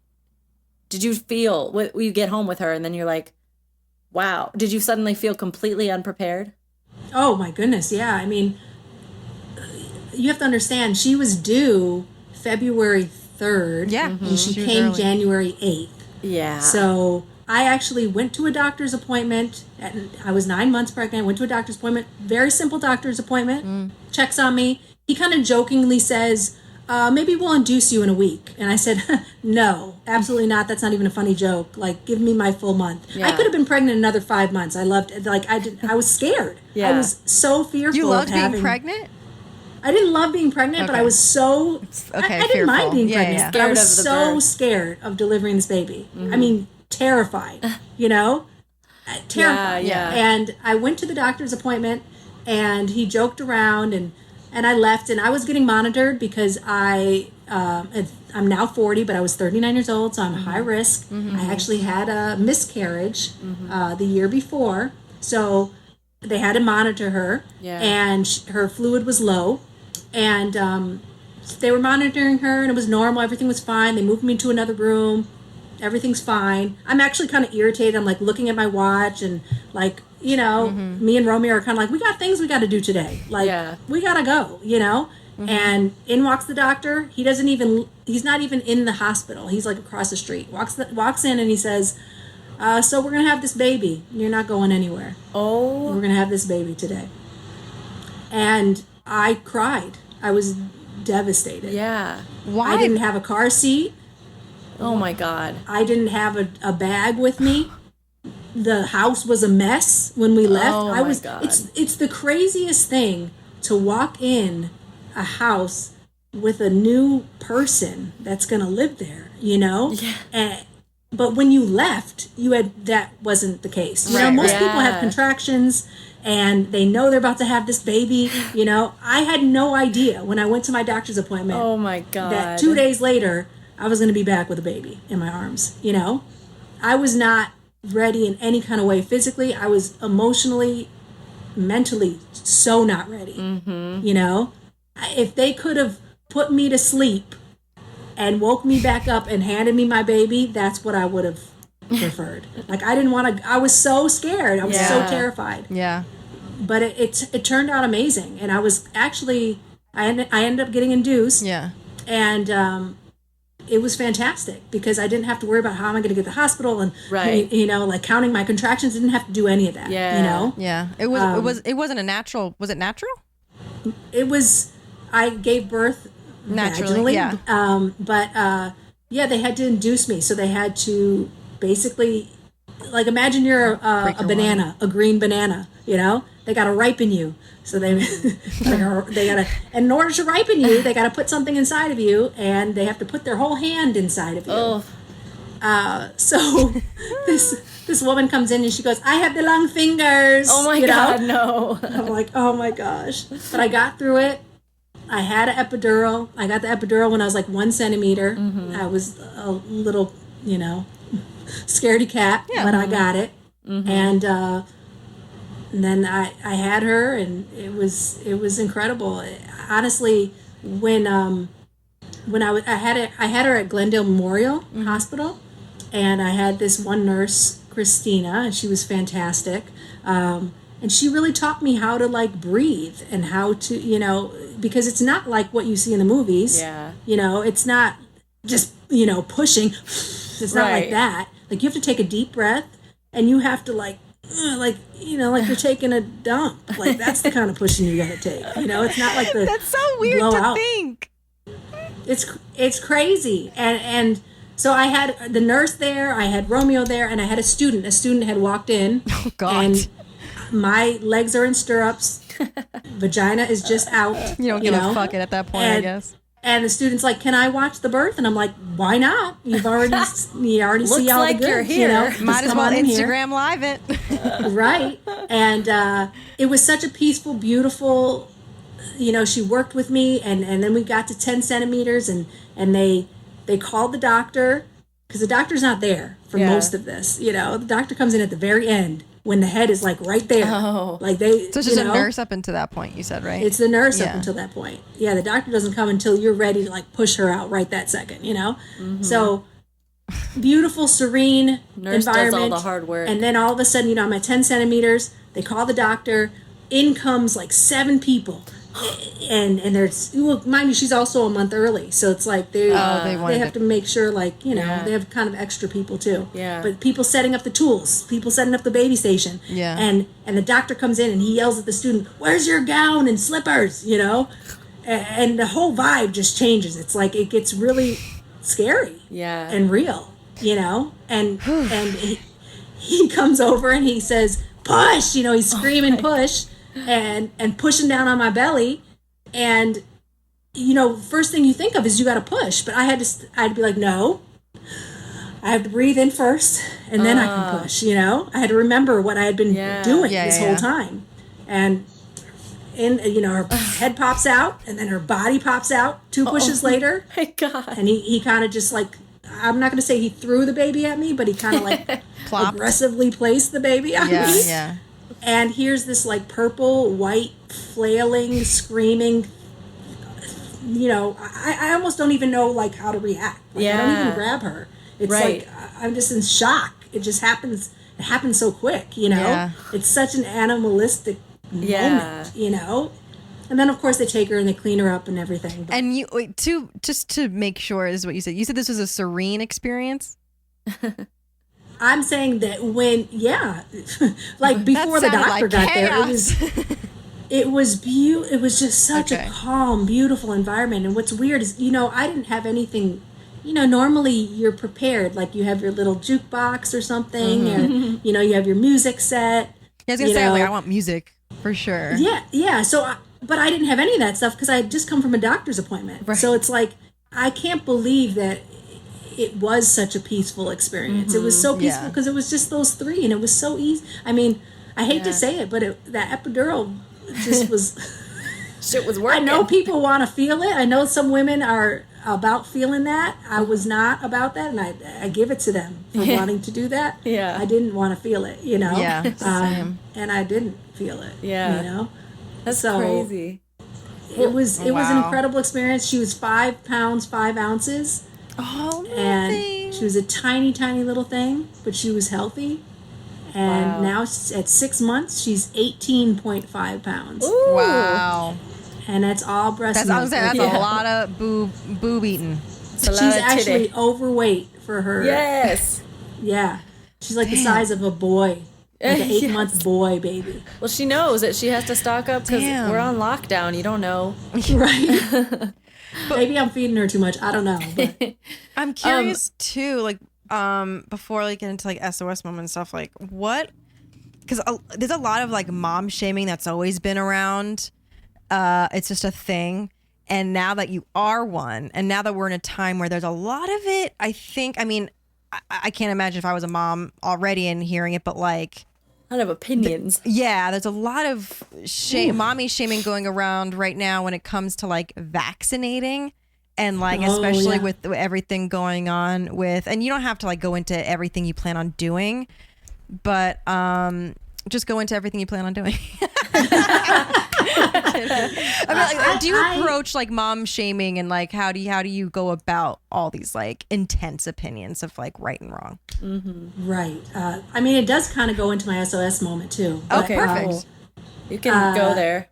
did you feel... when you get home with her and then you're like, wow. Did you suddenly feel completely unprepared? Oh, my goodness, yeah. I mean, you have to understand, she was due February 3rd. Yeah. And she came early. January 8th. Yeah. So I actually went to a doctor's appointment. I was 9 months pregnant. I went to a doctor's appointment. Very simple doctor's appointment. Checks on me. He kind of jokingly says, maybe we'll induce you in a week. And I said, no, absolutely not. That's not even a funny joke. Like, give me my full month. Yeah. I could have been pregnant another 5 months. I loved it. Like, I was scared. Yeah. I was so fearful. You loved being pregnant? I didn't love being pregnant, but I was so... I didn't mind being pregnant, but I was so scared of delivering this baby. I mean, terrified, you know? Terrified. Yeah. And I went to the doctor's appointment, and he joked around, and I left, and I was getting monitored because I'm now 40, but I was 39 years old, so I'm high risk. I actually had a miscarriage the year before, so they had to monitor her, and her fluid was low, and they were monitoring her, and it was normal. Everything was fine. They moved me to another room. Everything's fine. I'm actually kind of irritated. I'm like looking at my watch, and like, you know, me and Romeo are kind of like, we got things we got to do today. Like, we got to go, you know? And in walks the doctor. He's not even in the hospital. He's like across the street. Walks in and he says, so we're going to have this baby. You're not going anywhere. Oh. We're going to have this baby today. And I cried. I was devastated. Yeah. Why? I didn't have a car seat. Oh my God. I didn't have a bag with me. the house was a mess when we left. Oh my God. It's the craziest thing to walk in a house with a new person that's going to live there, you know? Yeah. But when you left, that wasn't the case. You know, most people have contractions and they know they're about to have this baby, you know. I had no idea when I went to my doctor's appointment. Oh my God. That 2 days later, I was going to be back with a baby in my arms, you know. I was not ready in any kind of way physically. I was emotionally, mentally so not ready, you know. If they could have put me to sleep and woke me back up and handed me my baby, that's what I would have preferred. Like, I didn't want to, I was so scared. I was so terrified. Yeah. But it turned out amazing. And I was actually, I ended up getting induced. Yeah. And it was fantastic because I didn't have to worry about how am I going to get to the hospital and, you know, like counting my contractions. I didn't have to do any of that, you know? Yeah. It wasn't a natural, was it natural? It was, I gave birth naturally, but they had to induce me, so they had to basically, like, imagine you're a banana, a green banana, you know, they got to ripen you, so they gotta, and in order to ripen you, they got to put something inside of you, and they have to put their whole hand inside of you. So this woman comes in and she goes, I have the long fingers. Oh my God, no. I'm like, oh my gosh. But I got through it. I had an epidural. I got the epidural when I was like 1 centimeter. I was a little, you know, scaredy cat, but I got it. And then I had her, and it was incredible. Honestly, when I had her at Glendale Memorial Hospital, and I had this one nurse, Christina, and she was fantastic. And she really taught me how to, like, breathe and how to, you know, because it's not like what you see in the movies. Yeah. You know, it's not just, you know, pushing. It's not like that. Like, you have to take a deep breath, and you have to, like, you know, like you're taking a dump. Like, that's the kind of pushing you got to take. You know, it's not like the That's so weird to think. It's crazy. And so I had the nurse there, I had Romeo there, and I had a student. A student had walked in. Oh, God. And my legs are in stirrups. Vagina is just out. You don't give a fuck at that point, I guess. And the student's like, "Can I watch the birth?" And I'm like, "Why not? You already see all Looks the like goods, you're here. You know? Might as well Instagram live it." Right. And it was such a peaceful, beautiful, you know, she worked with me, and then we got to 10 centimeters, and they called the doctor, because the doctor's not there for most of this. You know, the doctor comes in at the very end when the head is, like, right there. Oh. Like, so it's just a nurse up until that point, you said, right? It's the nurse up until that point. Yeah, the doctor doesn't come until you're ready to, like, push her out right that second, you know? So, beautiful, serene nurse environment. does all the hard work. And then all of a sudden, you know, I'm at 10 centimeters. They call the doctor. In comes, like, 7 people. And there's, well, mind you, she's also a month early, so it's like they have to make sure, like, you know, they have kind of extra people too. Yeah. But people setting up the tools, people setting up the baby station. Yeah. And the doctor comes in and he yells at the student, "Where's your gown and slippers?" You know, and the whole vibe just changes. It's like it gets really scary. Yeah. And real. You know, and he comes over and he says, "Push!" You know, he's screaming, "Push!" and pushing down on my belly, and, you know, first thing you think of is you got to push, but I had to be like, no, I have to breathe in first, and then I can push, you know? I had to remember what I had been doing this whole time, and you know, her head pops out, and then her body pops out 2 pushes later, my God. And he kind of just, like, I'm not going to say he threw the baby at me, but he kind of, like, aggressively placed the baby on me. Yeah. And here's this, like, purple, white, flailing, screaming, you know, I almost don't even know, like, how to react. Like, I don't even grab her. It's like, I'm just in shock. It just happens. It happens so quick, you know? Yeah. It's such an animalistic moment, you know? And then, of course, they take her and they clean her up and everything. But. And just to make sure, is what you said. You said this was a serene experience? I'm saying that when, like before the doctor got there, it was just such a calm, beautiful environment. And what's weird is, you know, I didn't have anything normally you're prepared, like you have your little jukebox or something, or, you have your music set. Yeah, I was going to say, I want music for sure. Yeah. So, but I didn't have any of that stuff because I had just come from a doctor's appointment. Right. So it's like, I can't believe that it was such a peaceful experience. It was so peaceful because it was just those three, and it was so easy. I mean, I hate to say it, but that epidural just was... Shit was working. I know people want to feel it. I know some women are about feeling that. I was not about that, and I give it to them for wanting to do that. Yeah. I didn't want to feel it, Yeah, same. and I didn't feel it. Yeah. That's crazy. It was an incredible experience. She was 5 pounds 5 ounces. Oh, and she was a tiny, tiny little thing, but she was healthy. And now at 6 months, she's 18.5 pounds. Ooh. Wow. And that's all breast milk. That's a lot of boob eating. She's actually overweight for her. Yes. Yeah. She's like the size of a boy. Like an 8-month boy baby. Well, she knows that she has to stock up because we're on lockdown. You don't know. Right. Maybe I'm feeding her too much. I don't know. But. I'm curious too, like, before like get into like SOS moment and stuff, like what, because there's a lot of like mom shaming that's always been around. It's just a thing. And now that you are one, and now that we're in a time where there's a lot of it, I can't imagine if I was a mom already and hearing it, but like a lot of opinions. There's a lot of mommy shaming going around right now when it comes to like vaccinating. And like, especially with everything going on with, and you don't have to like go into everything you plan on doing, but just go into everything you plan on doing. I mean, like, do you approach like mom shaming, and like how do you go about all these like intense opinions of like right and wrong? Mm-hmm. Right. I mean, it does kind of go into my SOS moment too. But, okay, perfect. You can go there.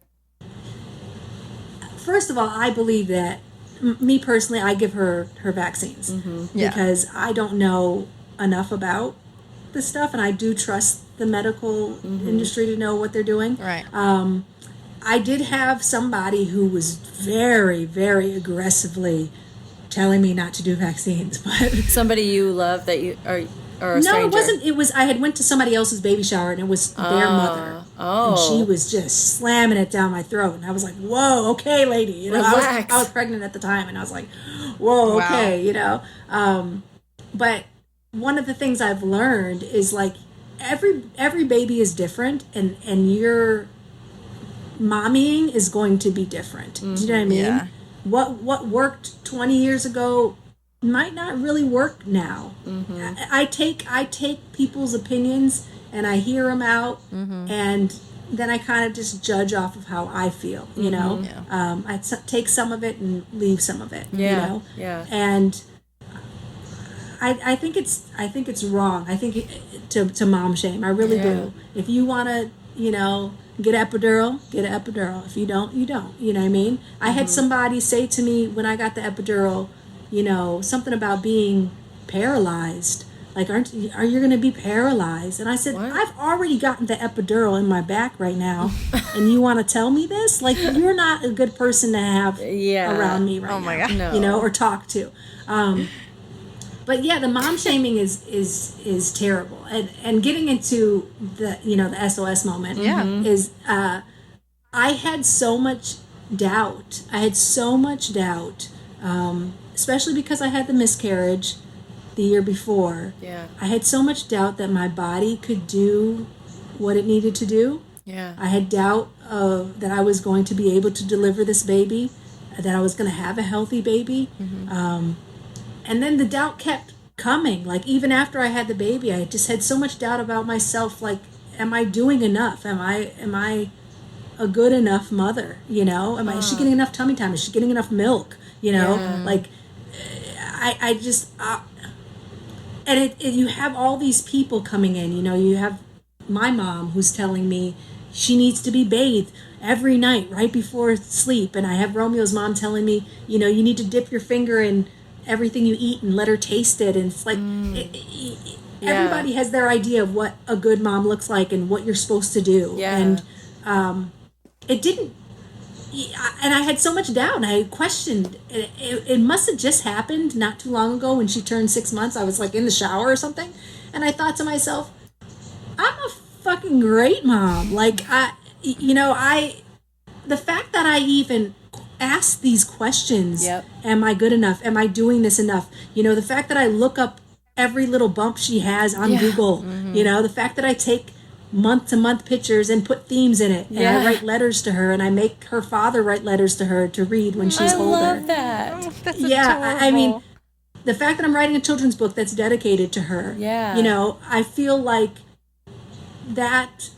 First of all, I believe that. Me personally, I give her vaccines because I don't know enough about this stuff, and I do trust the medical industry to know what they're doing. Right. I did have somebody who was very, very aggressively telling me not to do vaccines, but somebody you love that you or a stranger? No, it wasn't. It was. I had went to somebody else's baby shower, and it was their mother. And she was just slamming it down my throat, and I was like, "Whoa, okay, lady." I was pregnant at the time, and I was like, "Whoa, okay," But one of the things I've learned is like every baby is different, and your mommying is going to be different. Do you know what I mean? Yeah. What worked 20 years ago might not really work now. I take people's opinions and I hear them out, and then I kind of just judge off of how I feel. I take some of it and leave some of it. And I think it's wrong. I think to mom shame. I really do. If you want to, get an epidural, get an epidural. If you don't, you don't. You know what I mean? I had somebody say to me when I got the epidural, something about being paralyzed. Like, are you going to be paralyzed? And I said, what? I've already gotten the epidural in my back right now, and you want to tell me this? Like, you're not a good person to have around me right now. Oh my God, no. Or talk to. But yeah, the mom shaming is terrible, and getting into the the SOS moment is I had so much doubt. Especially because I had the miscarriage the year before. Yeah. I had so much doubt that my body could do what it needed to do. Yeah. I had doubt that I was going to be able to deliver this baby, that I was going to have a healthy baby. And then the doubt kept coming. Like, even after I had the baby, I just had so much doubt about myself. Like, am I doing enough? Am I a good enough mother? Is she getting enough tummy time? Is she getting enough milk? Like, I just, and you have all these people coming in, you have my mom who's telling me she needs to be bathed every night right before sleep. And I have Romeo's mom telling me, you need to dip your finger in everything you eat and let her taste it. And it's like, everybody has their idea of what a good mom looks like and what you're supposed to do. Yeah. And it didn't and I had so much doubt, and I questioned. It must have just happened not too long ago when she turned 6 months. I was like in the shower or something, and I thought to myself, I'm a fucking great mom. Like, the fact that I even asked these questions, am I good enough? Am I doing this enough? The fact that I look up every little bump she has on Google, the fact that I take month-to-month pictures and put themes in it, and I write letters to her, and I make her father write letters to her to read when she's older. I love that. Oh, that's adorable. I mean, the fact that I'm writing a children's book that's dedicated to her, I feel like that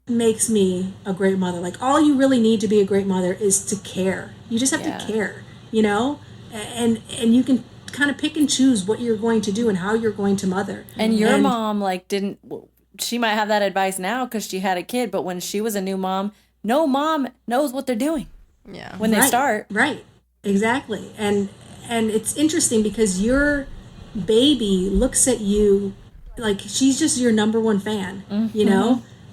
makes me a great mother. Like, all you really need to be a great mother is to care. You just have to care, and you can kind of pick and choose what you're going to do and how you're going to mother. And your mom, like, she might have that advice now because she had a kid, but when she was a new mom, no mom knows what they're doing. Yeah. When they start. Right. Exactly. And it's interesting because your baby looks at you like she's just your number one fan,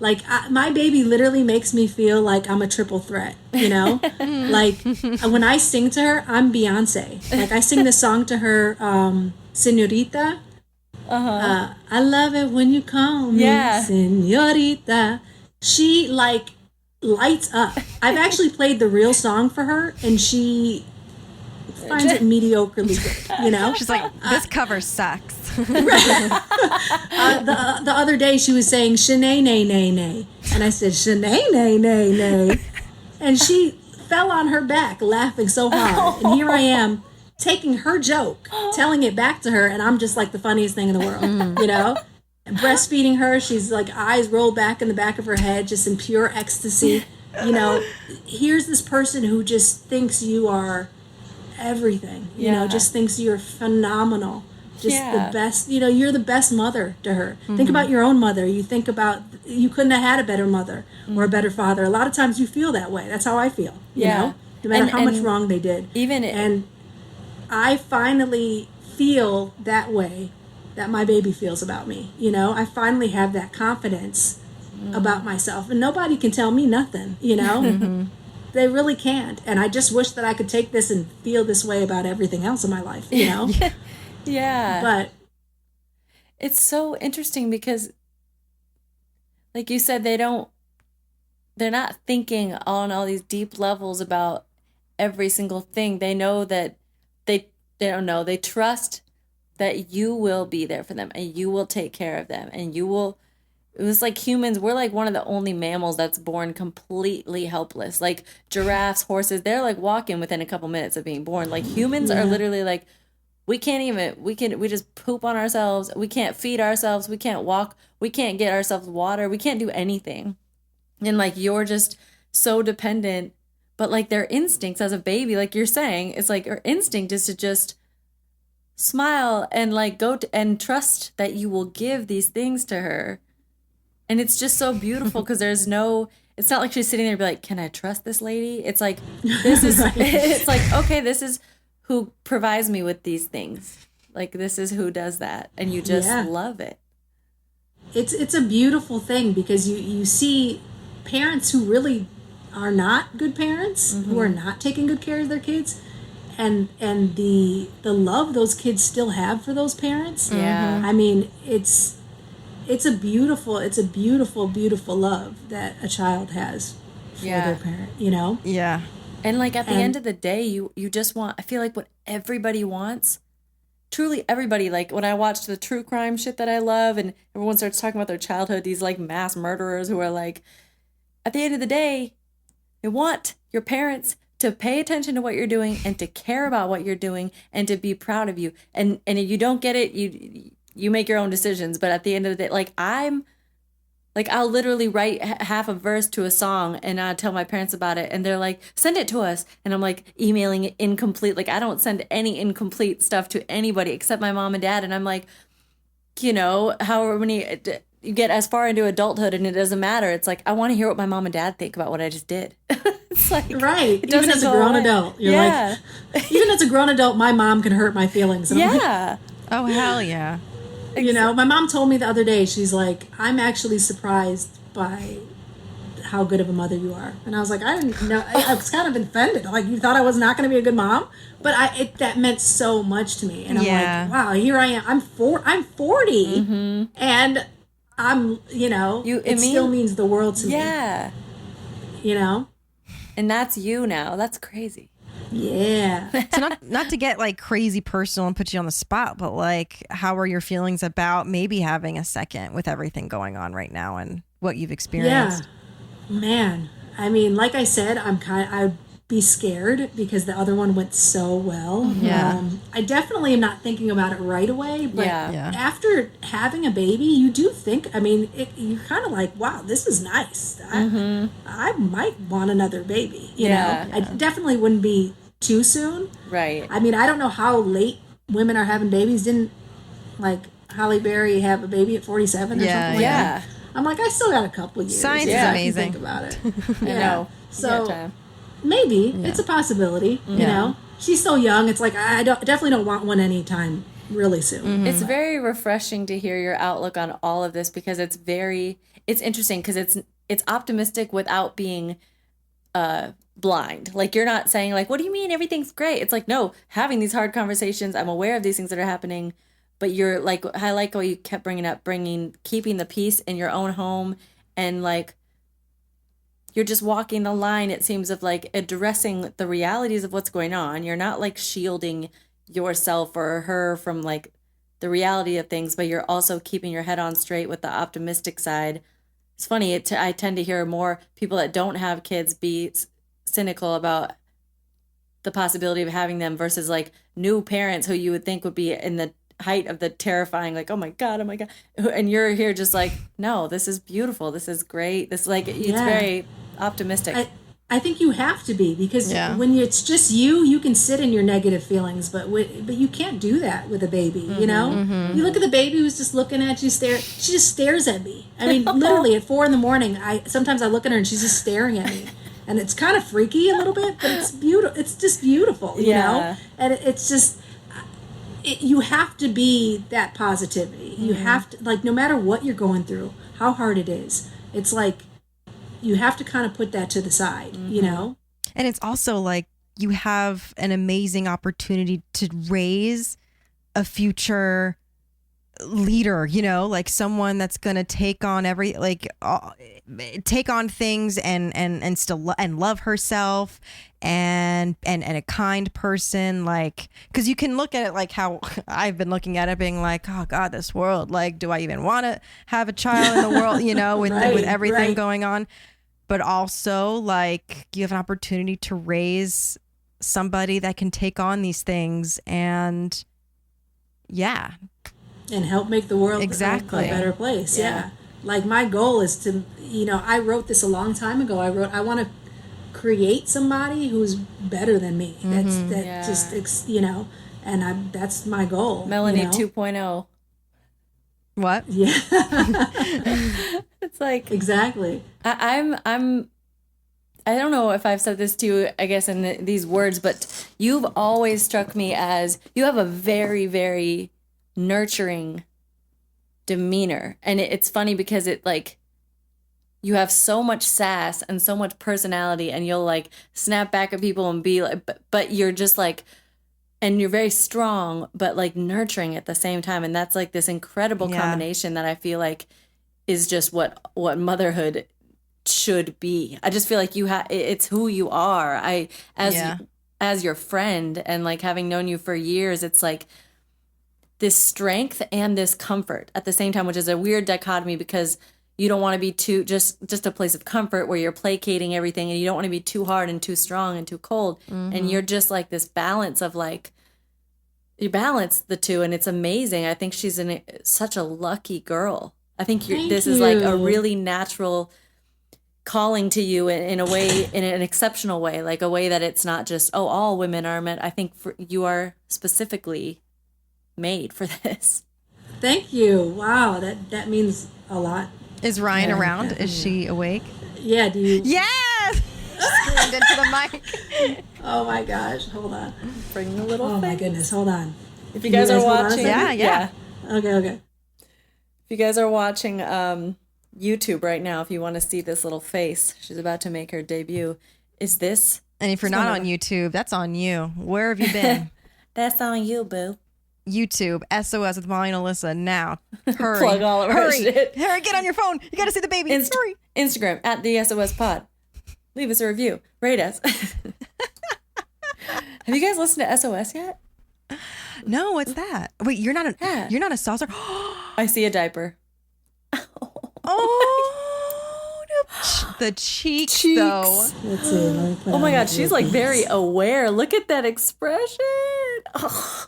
Like, my baby literally makes me feel like I'm a triple threat, Like, when I sing to her, I'm Beyonce. Like, I sing this song to her, Señorita. I love it when you call me Señorita. She, like, lights up. I've actually played the real song for her, and she finds it mediocrely good, She's like, this cover sucks. The other day she was saying Shanae nay nay nay, and I said Shanae nay nay nay, and she fell on her back laughing so hard, and here I am taking her joke, telling it back to her, and I'm just like the funniest thing in the world, And breastfeeding her, she's like eyes rolled back in the back of her head, just in pure ecstasy. Here's this person who just thinks you are everything, just thinks you're phenomenal. Just the best, you're the best mother to her. Think about your own mother. You think about, you couldn't have had a better mother or a better father. A lot of times you feel that way. That's how I feel, no matter how much wrong they did. And I finally feel that way that my baby feels about me. I finally have that confidence about myself. And nobody can tell me nothing, They really can't. And I just wish that I could take this and feel this way about everything else in my life, Yeah. But it's so interesting because, like you said, they're not thinking on all these deep levels about every single thing. They know that they don't know. They trust that you will be there for them and you will take care of them and you will. It was like humans, we're like one of the only mammals that's born completely helpless. Like giraffes, horses, they're like walking within a couple minutes of being born. Like humans are literally like, we just poop on ourselves. We can't feed ourselves. We can't walk. We can't get ourselves water. We can't do anything. And like, you're just so dependent, but like their instincts as a baby, like you're saying, it's like her instinct is to just smile and like and trust that you will give these things to her. And it's just so beautiful because it's not like she's sitting there and be like, can I trust this lady? It's like, this is, it's like, okay, this is who provides me with these things. Like, this is who does that. And you just love it. It's a beautiful thing because you see parents who really are not good parents, who are not taking good care of their kids, and the love those kids still have for those parents. Yeah. I mean, it's a beautiful, beautiful love that a child has for their parent, Yeah. And like at the end of the day, you just want, I feel like what everybody wants, truly everybody, like when I watch the true crime shit that I love and everyone starts talking about their childhood, these like mass murderers who are like, at the end of the day, they want your parents to pay attention to what you're doing and to care about what you're doing and to be proud of you. And if you don't get it, you make your own decisions. But at the end of the day, like I'll literally write half a verse to a song and I tell my parents about it and they're like, send it to us. And I'm like emailing it incomplete. Like I don't send any incomplete stuff to anybody except my mom and dad. And I'm like, however many, you get as far into adulthood and it doesn't matter. It's like, I want to hear what my mom and dad think about what I just did. It's like, right. Even as a grown adult, you're like, even as a grown adult, my mom can hurt my feelings. And yeah. Oh, hell yeah. My mom told me the other day, she's like, I'm actually surprised by how good of a mother you are. And I was like, I didn't know. I was kind of offended. Like, you thought I was not going to be a good mom, but that meant so much to me. And I'm like, wow, here I am. I'm 40, and I'm, it still means the world to me. Yeah. And that's you now. That's crazy. Yeah. So not to get like crazy personal and put you on the spot, but like, how are your feelings about maybe having a second with everything going on right now and what you've experienced? Yeah, man. I mean, like I said, I'd be scared because the other one went so well. Yeah. I definitely am not thinking about it right away, but Yeah. after having a baby, you do think, I mean, you're kind of like, wow, this is nice. I might want another baby, you know? I definitely wouldn't be too soon. Right. I mean, I don't know how late women are having babies. Didn't like Halle Berry have a baby at 47 or something like that? I'm like, I still got a couple years. Science is amazing. Think about it. I know. So maybe it's a possibility. You know, she's so young. It's like I definitely don't want one anytime really soon. It's very refreshing to hear your outlook on all of this because it's interesting because it's optimistic without being blind. Like, you're not saying like, what do you mean everything's great? It's like, no, having these hard conversations, I'm aware of these things that are happening, but you're like, I like what you kept keeping the peace in your own home, and like, you're just walking the line, it seems, of like addressing the realities of what's going on. You're not like shielding yourself or her from like the reality of things, but you're also keeping your head on straight with the optimistic side. It's funny, I tend to hear more people that don't have kids be cynical about the possibility of having them versus like new parents who you would think would be in the height of the terrifying, like, oh my God. And you're here just like, no, this is beautiful. This is great. This like, it's very optimistic. I think you have to be, because when it's just you can sit in your negative feelings, but you can't do that with a baby, you know? You look at the baby who's just looking at you, she just stares at me. I mean, literally at 4 a.m, sometimes I look at her and she's just staring at me. And it's kind of freaky a little bit, but it's beautiful. It's just beautiful, you know? And it's just, you have to be that positivity. You have to, like, no matter what you're going through, how hard it is, it's like, you have to kind of put that to the side, you know? And it's also like, you have an amazing opportunity to raise a future leader, you know, like someone that's going to take on take on things and still and love herself and a kind person, like, because you can look at it like how I've been looking at it, being like, oh God, this world, like, do I even want to have a child in the world, you know, with everything going on? But also, like, you have an opportunity to raise somebody that can take on these things and and help make the world a better place. Yeah. Like, my goal is to, you know, I wrote this a long time ago. I want to create somebody who's better than me. Just, you know, and that's my goal. Melanie, you know? 2.0. What? Yeah. It's like, exactly. I don't know if I've said this to you, I guess, in these words, but you've always struck me as, you have a very, very nurturing demeanor. And it's funny because it, like, you have so much sass and so much personality, and you'll like snap back at people and be like, but you're just like, and you're very strong, but like nurturing at the same time. And that's like this incredible combination that I feel like is just what motherhood should be. I just feel like it's who you are. As your friend, and like having known you for years, it's like this strength and this comfort at the same time, which is a weird dichotomy because you don't want to be too just a place of comfort where you're placating everything, and you don't want to be too hard and too strong and too cold. And you're just like this balance of like, you balance the two, and it's amazing. I think she's such a lucky girl. I think this is like a really natural calling to you in a way, in an exceptional way, like a way that it's not just, oh, all women are meant. I think you are specifically made for this. Thank you. Wow, that means a lot. Is Ryan around? Definitely. Is she awake? Yeah, do you? Yes! Screamed into the mic. Oh my gosh, hold on. Bring the little Oh thing. my goodness, hold on. If you guys are watching. Yeah. Okay. If you guys are watching YouTube right now if you want to see this little face. She's about to make her debut. Is this? And if you're not on YouTube, that's on you. Where have you been? That's on you, boo. YouTube, SOS with Molly and Alyssa now. Hurry. Plug all of our shit. Hurry, get on your phone. You got to see the baby. Hurry. Instagram at the SOS Pod. Leave us a review. Rate us. Have you guys listened to SOS yet? No, what's that? Wait, you're not a saucer? I see a diaper. Oh, the cheeks, though. Let's see. Let me put Oh my on God, the she's like earpiece. very aware. Look at that expression. Oh.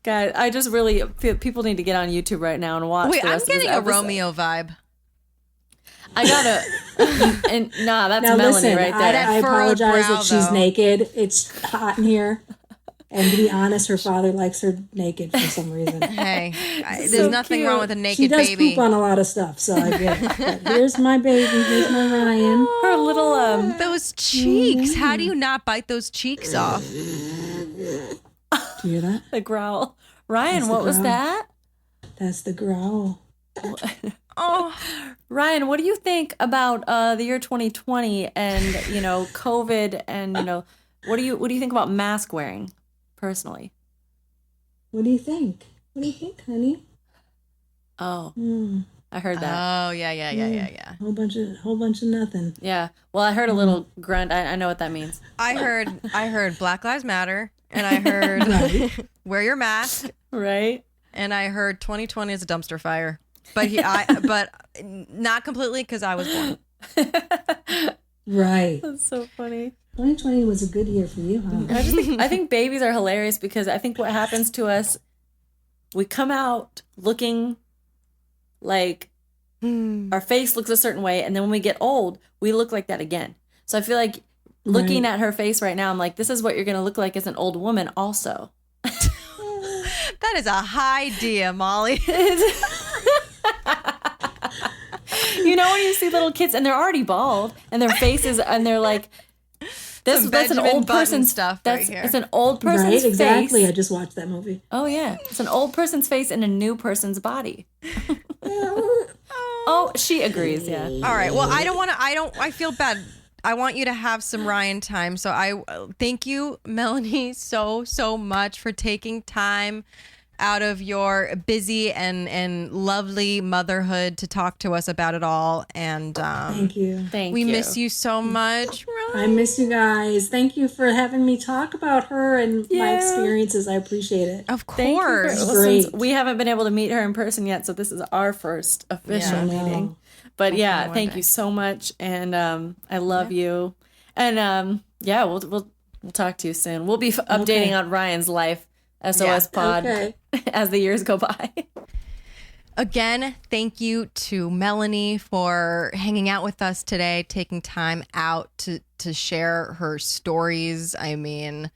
God, I just really feel people need to get on YouTube right now and watch. Wait, the I'm rest of this getting a episode. Romeo vibe. I gotta. And nah, that's Now Melanie listen, right there. I furrowed apologize brow, that she's though. naked. It's hot in here. And to be honest, her father likes her naked for some reason. Hey, there's So nothing cute. wrong with a She naked does baby. poop on a lot of stuff, so I get it. But here's my baby. Here's my Ryan. Her little Those cheeks. How do you not bite those cheeks off? Do you hear that? the growl. Ryan, That's what the was growl. that? That's the growl. Oh, Ryan, what do you think about the year 2020 and COVID and what do you think about mask wearing personally? What do you think? What do you think, honey? Oh, Mm, I heard that. oh, yeah. whole bunch of nothing. Yeah. Well, I heard a little grunt. I know what that means. I heard Black Lives Matter, and I heard wear your mask, Right? and I heard 2020 is a dumpster fire. But but not completely because I was born. Right. That's so funny. 2020 was a good year for you, huh? I think babies are hilarious because I think what happens to us, we come out looking like our face looks a certain way, and then when we get old, we look like that again. So I feel like looking at her face right now, I'm like, this is what you're going to look like as an old woman also. That is a high idea, Molly. You know when you see little kids and they're already bald and their faces and they're like, that's an Benjamin old Button person's stuff that's right here. it's an old person's Right, exactly. I face. just watched that movie. Oh yeah, it's an old person's face in a new person's body. Oh, she agrees. Yeah. All right. Well, I feel bad. I want you to have some Ryan time. So I thank you, Melanie, so much for taking time out of your busy and lovely motherhood to talk to us about it all. And Thank you. Thank we you. miss you so much. I miss you guys. Thank you for having me talk about her and my Yeah. experiences. I appreciate it. Of Thank you for, course. well, Great. since we haven't been able to meet her in person yet, so this is our first official I know. meeting. But yeah, one thank day. you so much, and I love you. And yeah, we'll talk to you soon. We'll be updating Okay. on Ryan's life, SOS Pod, Okay. as the years go by. Again, thank you to Melanie for hanging out with us today, taking time out to share her stories. I mean,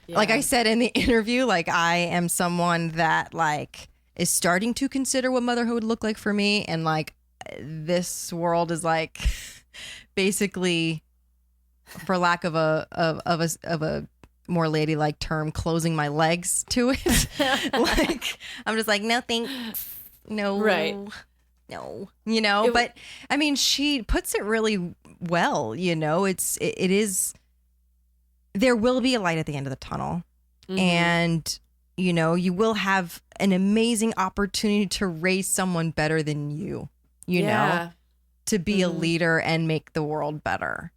like I said in the interview, like I am someone that like is starting to consider what motherhood would look like for me, and like this world is like basically, for lack of a more ladylike term, closing my legs to it. Like I'm just like, no thanks. No. Right. No. You know, but I mean, she puts it really well, you know. It is there will be a light at the end of the tunnel. And you know, you will have an amazing opportunity to raise someone better than you know, to be a leader and make the world better.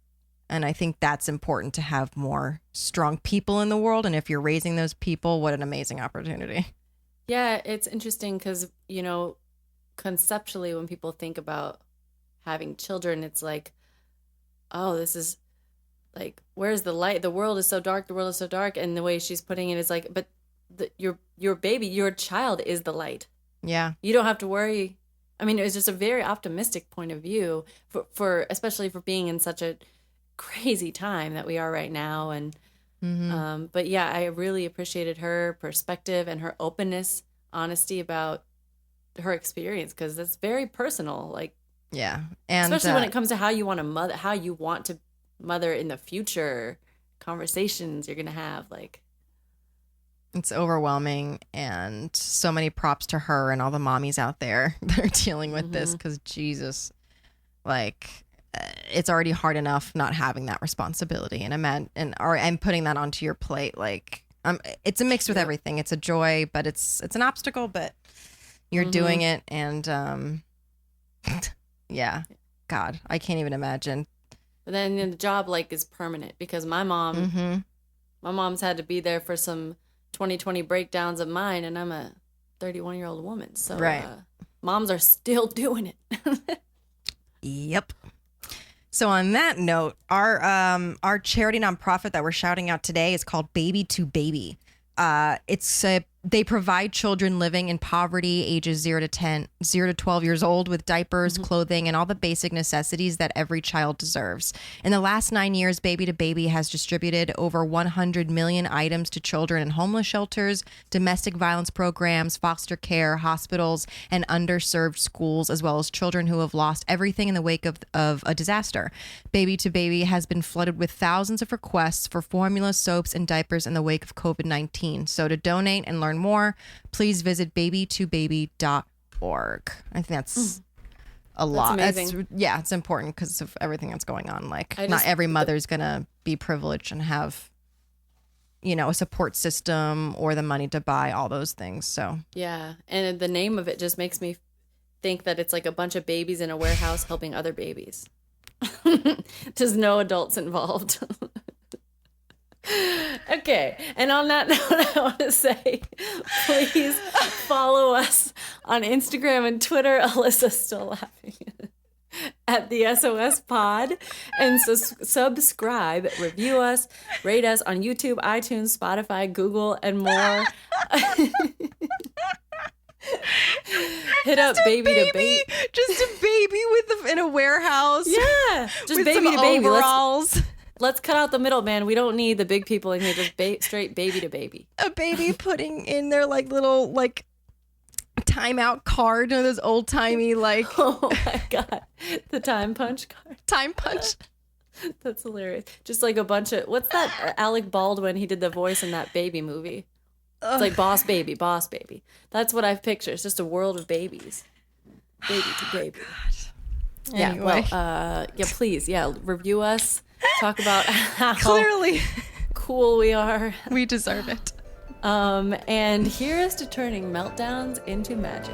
And I think that's important, to have more strong people in the world. And if you're raising those people, what an amazing opportunity. Yeah, it's interesting because, you know, conceptually, when people think about having children, it's like, oh, this is like, where's the light? The world is so dark. The world is so dark. And the way she's putting it is like, but your baby, your child is the light. Yeah. You don't have to worry. I mean, it was just a very optimistic point of view for especially for being in such a crazy time that we are right now. And but yeah, I really appreciated her perspective and her openness, honesty about her experience, because it's very personal. Like, Yeah. And especially when it comes to how you want to mother in the future, conversations you're gonna have. Like, It's overwhelming, and so many props to her and all the mommies out there that are dealing with this, because Jesus, like, it's already hard enough not having that responsibility, and putting that onto your plate. Like, it's a mix with everything. It's a joy, but it's an obstacle, but you're doing it, and yeah, God, I can't even imagine. But then the job like is permanent, because my mom's had to be there for some 2020 breakdowns of mine, and I'm a 31-year-old woman, so moms are still doing it. Yep. So on that note, our charity nonprofit that we're shouting out today is called Baby to Baby. They provide children living in poverty, ages 0 to 12 years old, with diapers, clothing, and all the basic necessities that every child deserves. In the last 9 years, Baby to Baby has distributed over 100 million items to children in homeless shelters, domestic violence programs, foster care, hospitals, and underserved schools, as well as children who have lost everything in the wake of a disaster. Baby to Baby has been flooded with thousands of requests for formula, soaps, and diapers in the wake of COVID-19. So to donate and learn more, please visit babytobaby.org. I think that's a lot. Amazing. It's important because of everything that's going on. Like, not every mother's gonna be privileged and have, a support system or the money to buy all those things. So yeah, and the name of it just makes me think that it's like a bunch of babies in a warehouse helping other babies. Just no adults involved. Okay, and on that note, I want to say, please follow us on Instagram and Twitter. Alyssa's still laughing. At the SOS Pod, and subscribe, review us, rate us on YouTube, iTunes, Spotify, Google, and more. Hit up baby to baby. Just a baby in a warehouse. Yeah, just with baby some to baby. Overalls. Let's cut out the middleman. We don't need the big people in here. Just straight baby to baby. A baby putting in their little timeout card. Those old timey Oh my God, the time punch card. Time punch. That's hilarious. Just like a bunch of, what's that? Alec Baldwin. He did the voice in that baby movie. It's like Boss Baby, Boss Baby. That's what I've pictured. It's just a world of babies. Baby to baby. God. Yeah. Anyway. Well. Please. Yeah. Review us. Talk about how clearly cool we are. We deserve it. And here is to turning meltdowns into magic.